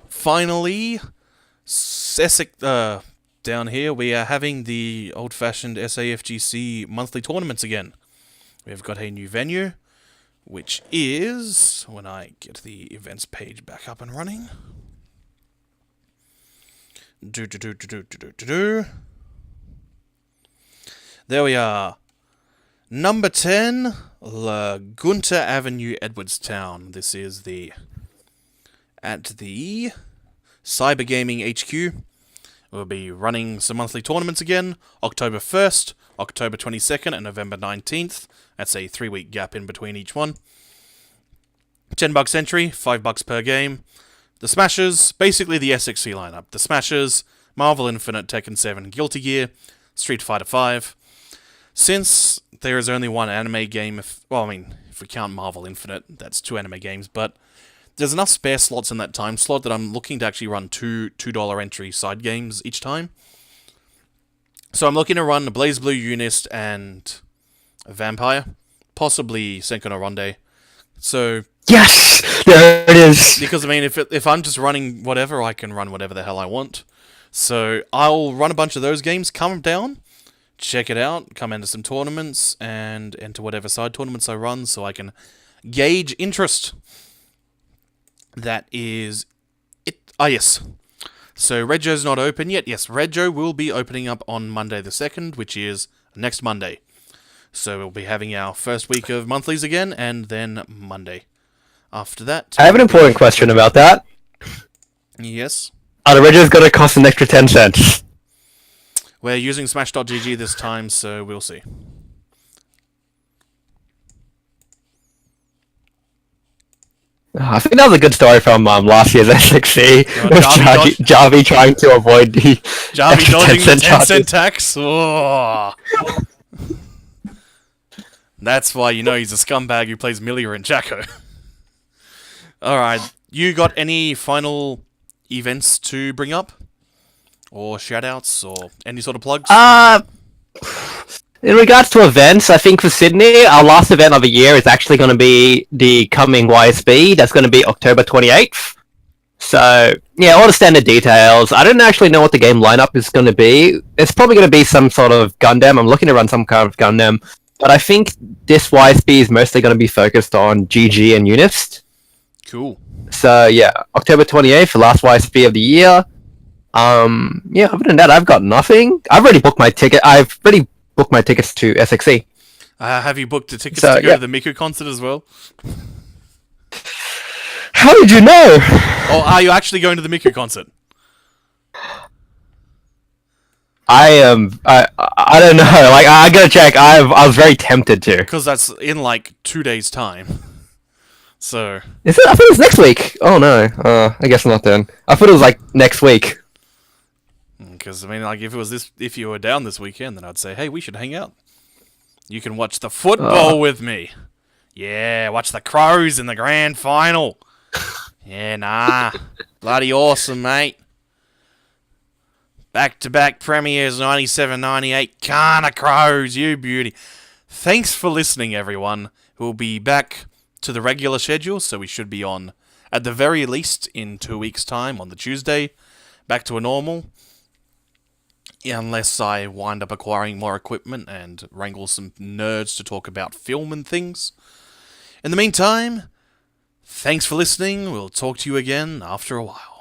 Finally, down here, we are having the old-fashioned SAFGC monthly tournaments again. We've got a new venue, which is, when I get the events page back up and running. There we are. Number 10, La Gunter Avenue, Edwardstown. This is at the Cyber Gaming HQ. We'll be running some monthly tournaments again. October 1st, October 22nd, and November 19th. That's a 3-week gap in between each one. $10 entry, $5 per game. The Smashers, basically the SXC lineup. The Smashers, Marvel Infinite, Tekken 7, Guilty Gear, Street Fighter V. Since there is only one anime game, if we count Marvel Infinite, that's 2 anime games, but there's enough spare slots in that time slot that I'm looking to actually run two $2 entry side games each time. So I'm looking to run a BlazBlue, Unist, and a Vampire. Possibly Senko no Ronde. So Yes! There it is! because, if I'm just running whatever, I can run whatever the hell I want. So I'll run a bunch of those games, come down, check it out, come into some tournaments, and enter whatever side tournaments I run so I can gauge interest. That is it. Ah, yes. So Reggio's not open yet. Yes, Reggio will be opening up on Monday the 2nd, which is next Monday. So we'll be having our first week of monthlies again, and then Monday. After that... I have an important question about that. Yes? The Reggio's gonna cost an extra 10 cents. We're using Smash.gg this time, so we'll see. I think that was a good story from last year's SXC. Javi trying to avoid the Javi dodging the 10 charges. cent tax? Oh. That's why you know he's a scumbag who plays Milia and Jacko. Alright, you got any final events to bring up? Or shoutouts, or any sort of plugs? In regards to events, I think for Sydney, our last event of the year is actually going to be the coming YSB. That's going to be October 28th. So, yeah, all the standard details. I don't actually know what the game lineup is going to be. It's probably going to be some sort of Gundam. I'm looking to run some kind of Gundam. But I think this YSB is mostly going to be focused on GG and Unist. Cool. So, yeah, October 28th, the last YSB of the year. Yeah, other than that, I've got nothing. I've already booked my ticket. Booked my tickets to SXC. Have you booked the tickets to go to the Miku concert as well? How did you know? Or are you actually going to the Miku concert? I don't know. Like, I gotta check. I was very tempted to. Because that's in like 2 days' time. So. Is it? I thought it was next week. Oh no. I guess not then. I thought it was like next week. Because if you were down this weekend, then I'd say, hey, we should hang out. You can watch the football with me. Yeah, watch the Crows in the grand final. Yeah, nah. Bloody awesome, mate. Back-to-back premieres, 97, 98. Kana Crows, you beauty. Thanks for listening, everyone. We'll be back to the regular schedule, so we should be on, at the very least, in 2 weeks' time, on the Tuesday. Back to a normal. Unless I wind up acquiring more equipment and wrangle some nerds to talk about film and things. In the meantime, thanks for listening. We'll talk to you again after a while.